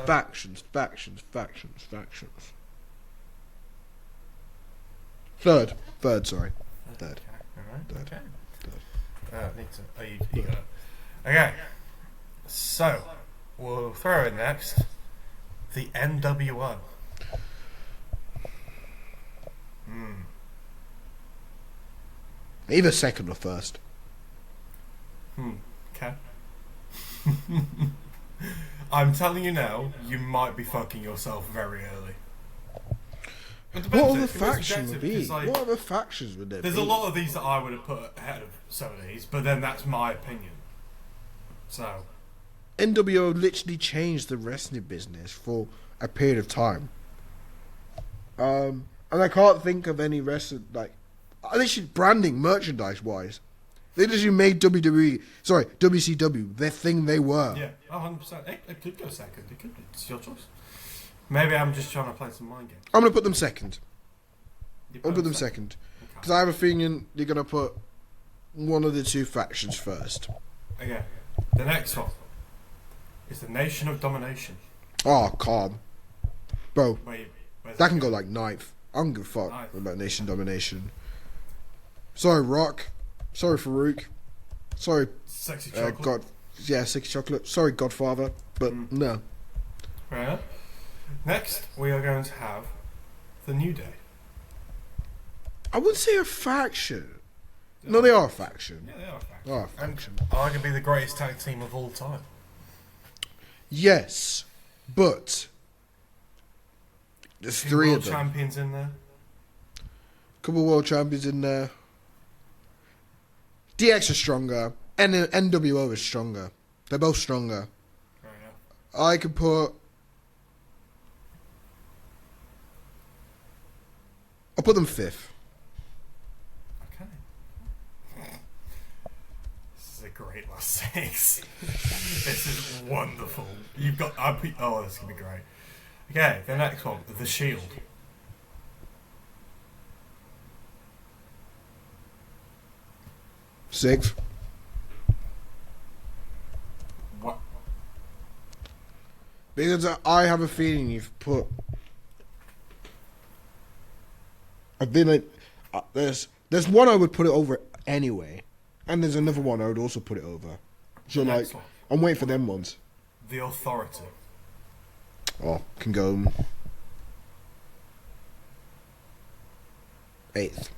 Third, sorry. Third. Okay. You got it. Okay. So, we'll throw in next the NWO. Either second or first. Okay. I'm telling you now, you might be fucking yourself very early. What other faction would be? What other factions would there be? There's a lot of these that I would have put ahead of some of these, but then that's my opinion. So, NWO literally changed the wrestling business for a period of time. And I can't think of any wrestling, like, literally branding, merchandise-wise. They literally made WCW, their thing they were. Yeah, 100%. It could go second. It could. It's your choice. Maybe I'm just trying to play some mind games. I'm going to put them second. I'll put them second. Because I have a feeling you're going to put one of the two factions first. Okay. The next one is the Nation of Domination. Oh, calm. Bro, that can go go like ninth. I don't give a fuck about Nation Domination. Sorry, Rock. Sorry, Farouk. Sorry, Sexy Chocolate. Sexy Chocolate. Sorry, Godfather. But no. Right. Next, we are going to have the New Day. I wouldn't say a faction. No, they are a faction. Yeah, they are a faction. They are a faction. And arguably the greatest tag team of all time. Yes, but there's three of them. Champions in there. Couple world champions in there. DX is stronger, and NWO is stronger. They're both stronger. Fair enough. I could put. I'll put them fifth. Okay. This is a great last six. This is wonderful. You've got. Oh, this is gonna be great. Okay, the next one, the Shield. Sixth. What? Because I have a feeling you've put. I've been like, there's one I would put it over anyway, and there's another one I would also put it over. So like, I'm waiting for them ones. The Authority. Oh, can go eighth.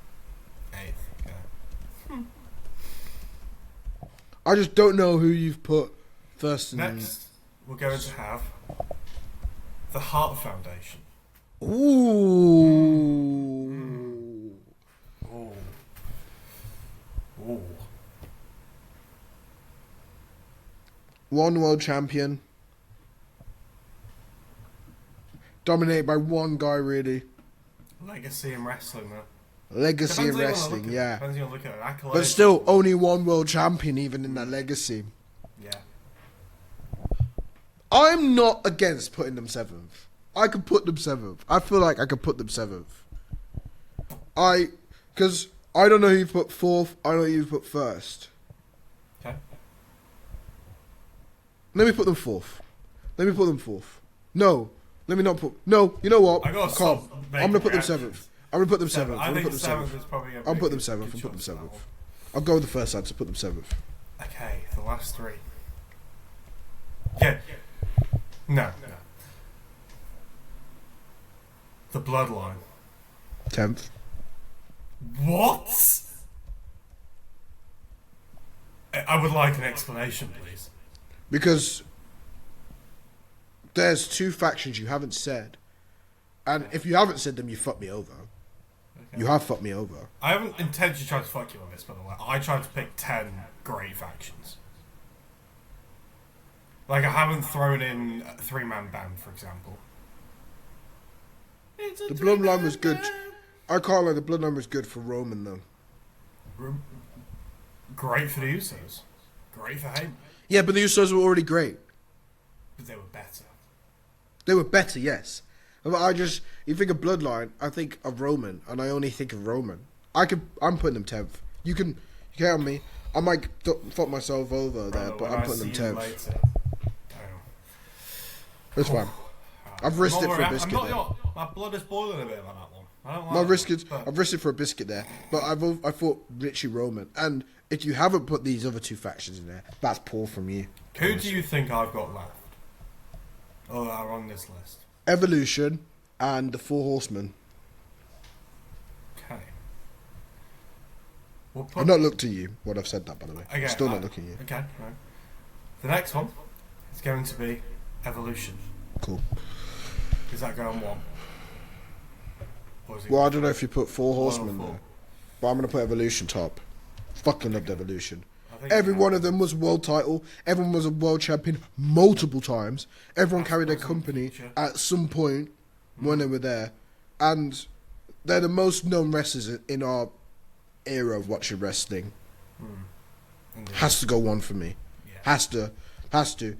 Yeah. I just don't know who you've put first. Next, we're going to have the Hart Foundation. Ooh. Ooh. Ooh. One world champion. Dominated by one guy, really. Legacy in wrestling, though. Legacy in wrestling, yeah. Depends on look at it. But still, only one world champion, even in that legacy. Yeah. I'm not against putting them seventh. I could put them seventh. I feel like I could put them seventh. Because I don't know who you put fourth. I don't know who you put first. Okay. Let me put them fourth. No, let me not put. No, you know what? I'm gonna put them seventh. I'm gonna put them seventh. I think seventh is probably. I'll put them seventh. I'll go with the first side to put them seventh. Okay, the last three. Yeah. No. The Bloodline. 10th. What? I would like an explanation, please. Because there's two factions you haven't said. And if you haven't said them, you fucked me over. Okay. You have fucked me over. I haven't intentionally tried to fuck you on this, by the way. I tried to pick 10 great factions. Like, I haven't thrown in a three-man band, for example. The Bloodline was good. I can't lie, the Bloodline was good for Roman, though. Great for the Usos. Great for him. Yeah, but the Usos were already great. But they were better. They were better, yes. But you think of Bloodline, I think of Roman, and I only think of Roman. I'm putting them 10th. You can count on me. I might fuck myself over there, but I'm putting them 10th. It's fine. I've risked it for a biscuit there. My blood is boiling a bit about that one. I don't like I've risked it for a biscuit there, but I thought Richie Roman. And if you haven't put these other two factions in there, that's poor from you. Who do you think I've got left? Oh, that are on this list. Evolution and the Four Horsemen. I've not looked at you when I've said that, by the way. Okay, I'm still not looking at you. Okay, right. The next one is going to be Evolution. Cool. Is that going one? Well, I don't know if you put 4 Horsemen there, but I'm going to put Evolution top. Fucking loved Evolution. Every one of them was a world title. Everyone was a world champion multiple times. Everyone carried their company at some point when they were there. And they're the most known wrestlers in our era of watching wrestling. Has to go one for me. Yeah. Has to.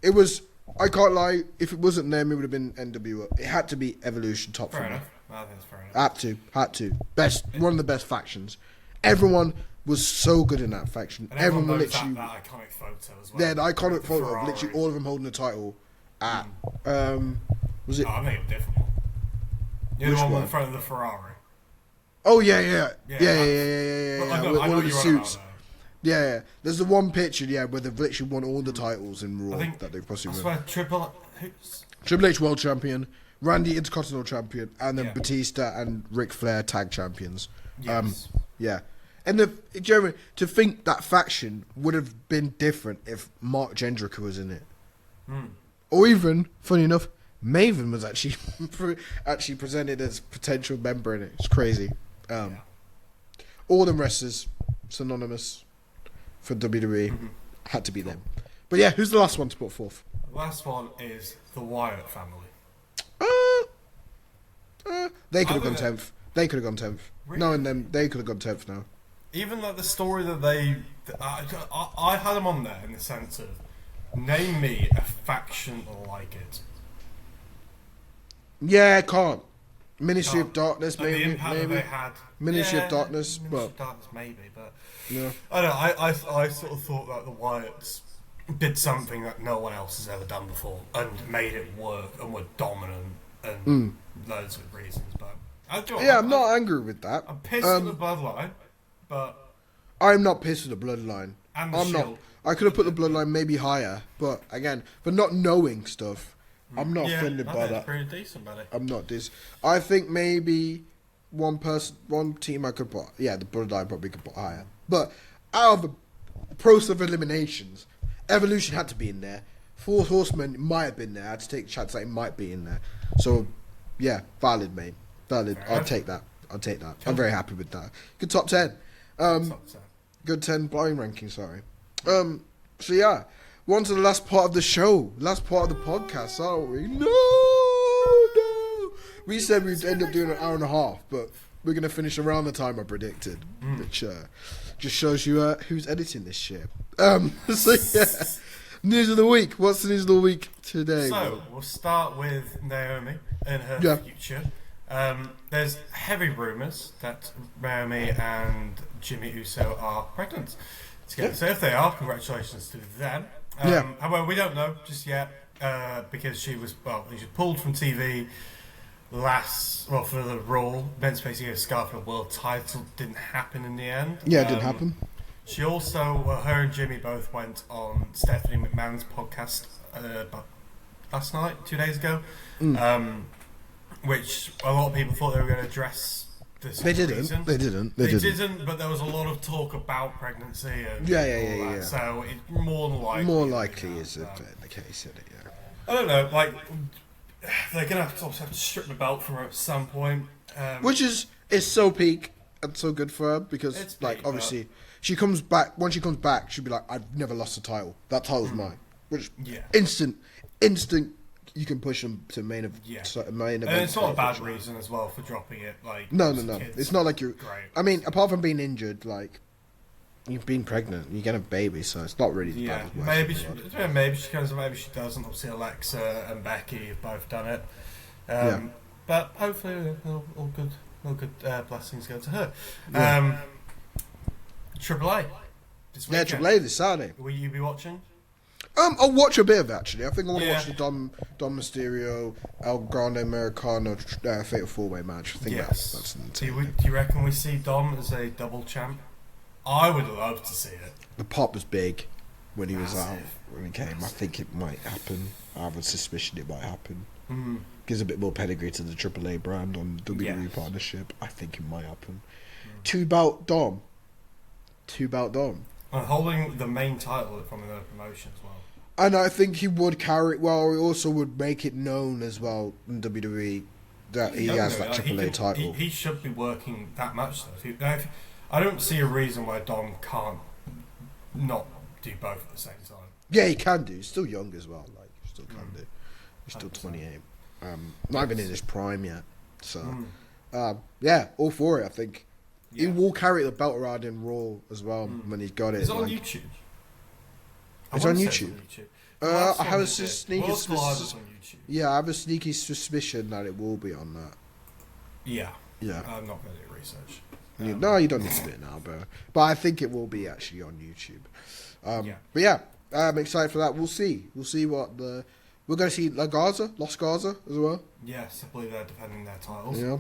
It was, I can't lie, if it wasn't them, it would have been NWO. It had to be Evolution top for me. I think it's fair enough. Had to. One of the best factions. Everyone was so good in that faction. And everyone literally that iconic photo as well. Yeah, the iconic photo of literally all of them holding the title at was it? No, I think a different one. You know the one in front of the Ferrari. Oh yeah. I know one of the suits. About, yeah. There's the one picture, where they've literally won all the titles in Raw that they've possibly won. Triple H World Champion, Randy Intercontinental Champion, and then Batista and Ric Flair Tag Champions. Yes. Yeah. And Jeremy, to think that faction would have been different if Mark Jendrick was in it. Or even, funny enough, Maven was actually presented as potential member in it. It's crazy. All them wrestlers synonymous for WWE had to be them. But yeah, who's the last one to put forth? The last one is the Wyatt family. They could have gone 10th. They could have gone 10th. Really? Knowing them, they could have gone 10th now. Even like the story that I had them on there in the sense of name me a faction like it. Yeah, I can't. Ministry of Darkness, maybe. maybe. They had. Ministry of Darkness, Ministry of Darkness, maybe, but yeah. I don't know. I sort of thought that the Wyatts did something that no one else has ever done before and made it work and were dominant and loads of reasons. But I'm not angry with that. I'm pissed at the Bloodline, but I'm not pissed at the Bloodline. And the I'm Shield. not. I could have put the Bloodline maybe higher, but again, for not knowing stuff, I'm not offended by that. Pretty decent, buddy. I'm not I think maybe one team I could put. Yeah, the Bloodline probably could put higher. But out of the process of eliminations, Evolution had to be in there. 4 Horsemen might have been there. I had to take a chance that it might be in there. So, yeah, valid, mate. Valid. I'll take that. Cool. I'm very happy with that. Good top 10. Top 10. Good 10 blind ranking, sorry. So yeah, we're on to the last part of the show. Last part of the podcast, aren't we? No. We said we'd end up doing an hour and a half, but we're going to finish around the time I predicted, which just shows you who's editing this shit. So yeah, news of the week. What's the news of the week today? So, we'll start with Naomi and her future. There's heavy rumours that Naomi and Jimmy Uso are pregnant together. So if they are, congratulations to them. However, we don't know just yet because she was pulled from TV for the Raw men's facing a Scarlet World title. Didn't happen in the end. Yeah, it didn't happen. She also, her and Jimmy both went on Stephanie McMahon's podcast last night, 2 days ago. Which a lot of people thought they were going to address this. They didn't. They didn't. But there was a lot of talk about pregnancy and yeah. So it's more likely is the case, isn't it? Yeah. I don't know. Like they're going to have to strip the belt from her at some point, which is so peak and so good for her because obviously she comes back. Once she comes back, she'll be like, "I've never lost a title. That title's mine." Which instant. You can push them to main event. And it's not a bad reason as well for dropping it. Like no. It's not like you're. Great. I mean, apart from being injured, like you've been pregnant, you get a baby, so it's not really. Bad as maybe she comes, maybe she doesn't. Obviously, Alexa and Becky have both done it. But hopefully, all good blessings go to her. Triple A. Triple A this Saturday. Will you be watching? I'll watch a bit of it, actually. I think I want to watch the Dom Mysterio, El Grande Americano Fatal 4-Way match. I think that's do you reckon we see Dom as a double champ? I would love to see it. The pop was big when he was out, when he came. I think it might happen. I have a suspicion it might happen. Gives a bit more pedigree to the AAA brand on WWE partnership. I think it might happen. 2-belt Dom. 2-belt Dom. And holding the main title from another promotion as well. And I think he would carry it well. He also would make it known as well in WWE that he has that AAA title. He should be working that much, though. I don't see a reason why Dom can't not do both at the same time. Yeah, he can do. He's still young as well. Like, he still can do. He's still 28. Not even in his prime yet. So, yeah, all for it, I think. Yeah. He will carry the belt around in Raw as well when he's got it. It's on YouTube. It's on YouTube. I have a sneaky suspicion. Yeah, I have a sneaky suspicion that it will be on that. Yeah. Yeah. I'm not going to do research. No, you don't need to do it now, bro. But I think it will be actually on YouTube. But yeah, I'm excited for that. We'll see. We'll see what the... We're going to see Los Garza as well. Yes, I believe they're defending their titles. Yeah.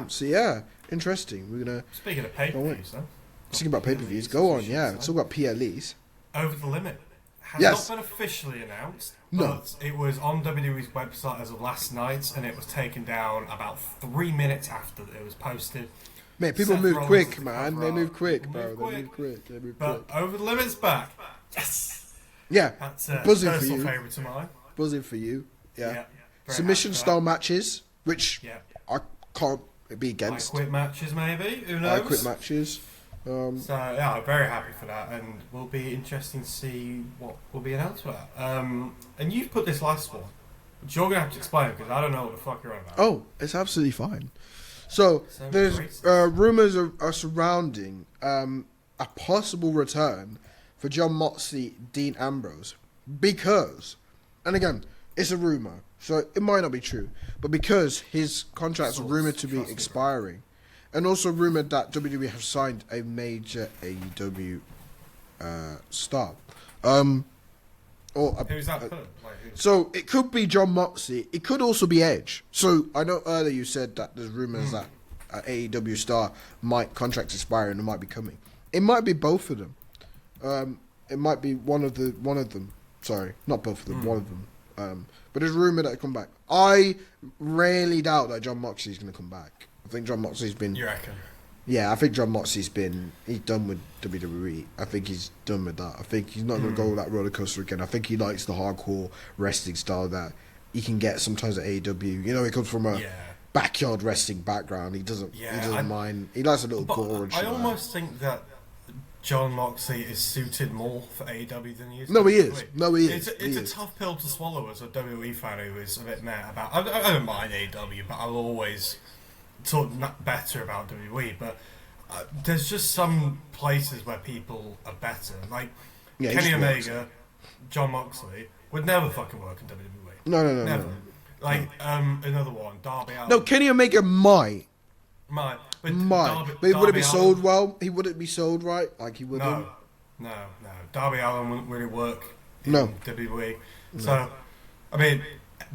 So yeah, interesting. We're going to... Speaking of pay-per-views, though. Speaking about pay-per-views, go on, yeah. Talk about PLEs. Over the Limit. Has not been officially announced, but it was on WWE's website as of last night, and it was taken down about 3 minutes after it was posted. Man, people move quick, man. They move quick, bro. They move quick. But Over the Limit's back. Yes! Yeah. That's a buzzing for personal you. favourite of mine. Buzzing for you. Yeah. Submission-style matches, which I can't be against. I quit matches, maybe. Who knows? I quit matches. So yeah, I'm very happy for that, and will be interesting to see what will be announced for that. And you've put this last one, which you're gonna have to explain because I don't know what the fuck you're on about. Oh, it's absolutely fine. So there's rumors are surrounding a possible return for John Moxley, Dean Ambrose, because, and again, it's a rumor, so it might not be true, but because his contract's rumored to be expiring. And also rumoured that WWE have signed a major AEW star. Who's that? So it could be John Moxley. It could also be Edge. So I know earlier you said that there's rumours that an AEW star contracts expire and it might be coming. It might be both of them. It might be one of them. Sorry, not both of them. One of them. But there's rumour that it come back. I really doubt that John Moxley's going to come back. I think John Moxley's been... You reckon? Yeah, I think John Moxley's been... He's done with WWE. I think he's done with that. I think he's not going to go that roller coaster again. I think he likes the hardcore wrestling style that he can get sometimes at AEW. You know, he comes from a backyard wrestling background. He doesn't mind. He likes a little gore and shit. I almost think that John Moxley is suited more for AEW than he is. No, he is. No, he is. It's a tough pill to swallow as a WWE fan who is a bit mad about... I don't mind AEW, but I'll always... talk better about WWE, but there's just some places where people are better. Like Kenny Omega, John Moxley would never fucking work in WWE. No, never. Like another one, Darby Allin. No, Kenny Omega might, but he wouldn't be sold well. He wouldn't be sold right. Like he wouldn't. No. Darby Allin wouldn't really work in WWE. No. So, I mean,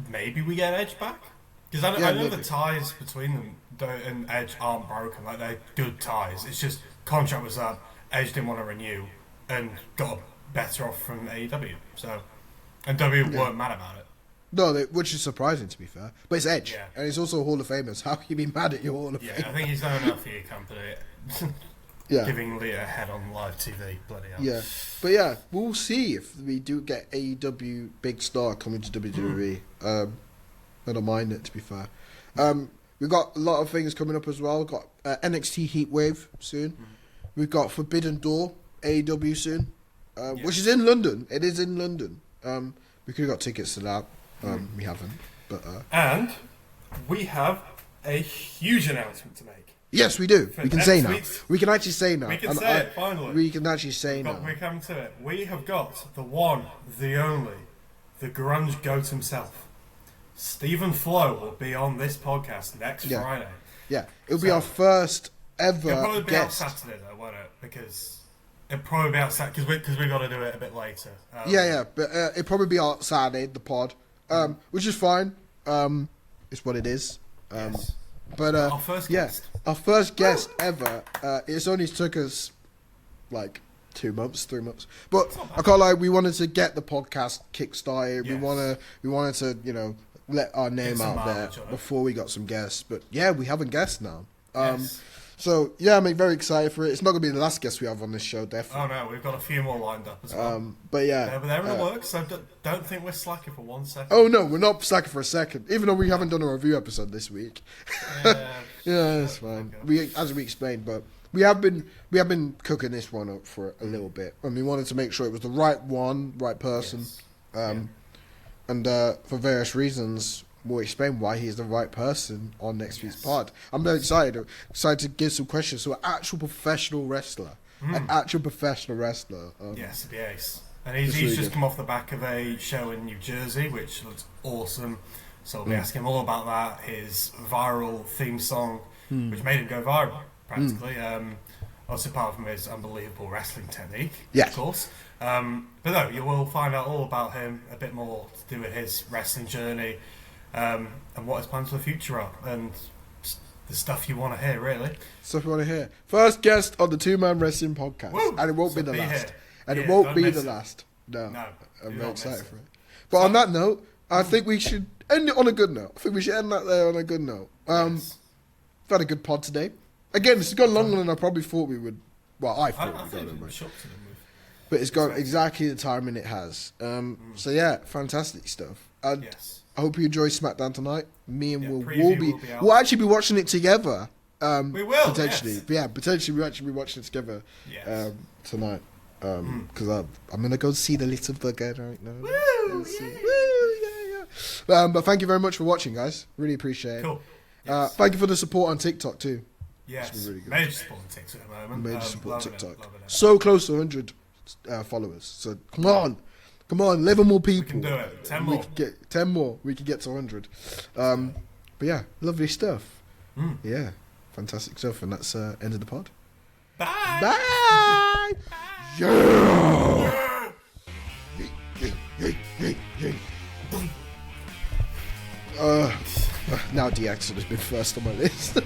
maybe we get Edge back. Because I know the ties between them and Edge aren't broken. Like, they're good ties. It's just contract was up, Edge didn't want to renew, and got better off from AEW. So, and WWE weren't mad about it. No, which is surprising, to be fair. But it's Edge, and he's also a Hall of Famer. So how can you be mad at your Hall of Famer? Yeah, I think he's done enough for your company. Giving Leah a head on live TV. Bloody hell. Yeah. But yeah, we'll see if we do get AEW big star coming to WWE. I don't mind it, to be fair. We've got a lot of things coming up as well. We've got NXT Heatwave soon. We've got Forbidden Door, AEW soon, which is in London. It is in London. We could have got tickets to that. We haven't. But and we have a huge announcement to make. Yes, we do. We can say now. We can actually say now. We can say it, finally. We can actually say now. We're coming to it. We have got the one, the only, the grunge goat himself. Stephen Flo will be on this podcast next Friday. Yeah, it'll be our first ever It'll probably be guest. out Saturday though, won't it? Because it'll probably be out Saturday because we got to do it a bit later. But it'll probably be out Saturday, the pod, which is fine. It's what it is. Yes. But our first guest. Our first guest ever. It's only took us like 2 months, 3 months. But I can't lie, we wanted to get the podcast kickstarted. Yes. We wanted to, let our name out there before we got some guests. But yeah, we have a guest now. Yes. So yeah, I'm very excited for it. It's not gonna be the last guest we have on this show, definitely. Oh no, we've got a few more lined up as well. But yeah, but they're in the works. So don't think we're slacking for 1 second. Oh no, we're not slacking for a second. Even though we haven't done a review episode this week. Yeah, that's fine. As we explained, but we have been cooking this one up for a little bit, and we wanted to make sure it was the right one, right person, and for various reasons. We'll explain why he's the right person on next week's pod. I'm very excited to give some questions to an actual professional wrestler. Yes, it'd be ace. And he's really just good. come off the back of a show in New Jersey, which looks awesome. So we'll be asking him all about that, his viral theme song, which made him go viral, practically. Also, apart from his unbelievable wrestling technique, of course. But no, you will find out all about him, a bit more to do with his wrestling journey, and what his plans for the future are, and the stuff you want to hear, really. Stuff you want to hear. First guest on the Two Man Wrestling Podcast. Woo! And it won't be the Here. last. And Yeah, it won't don't be miss the it. last. No. I'm very excited miss for it. it. But on that note, I think we should end it on a good note. I think we should end that there on a good note. Yes. We've had a good pod today. Again, it's gone longer than I probably thought we would. Well, I I thought we'd think go we're anyway. shocked to them with. But it's got exactly the timing it has. So yeah, fantastic stuff. And Yes. I hope you enjoy SmackDown tonight. Me and Will preview will be. will be out. We'll actually be watching it together. We will, potentially. yes. But yeah, potentially we'll actually be watching it together Yes. tonight. Because I'm gonna go see the little bugger right now. Woo! Yeah. But thank you very much for watching, guys. Really appreciate it. Cool. Yes. Thank you for the support on TikTok too. Yes. been really good. Major support on TikTok at the moment. Major support loving TikTok. Loving it. So close to 100 followers. So come on, 11 more people. We can do it. 10 We more. can get 10 more. We can get to 100. But yeah, lovely stuff. Yeah, fantastic stuff. And that's end of the pod. Bye. Bye. Yeah. Now DX has been first on my list.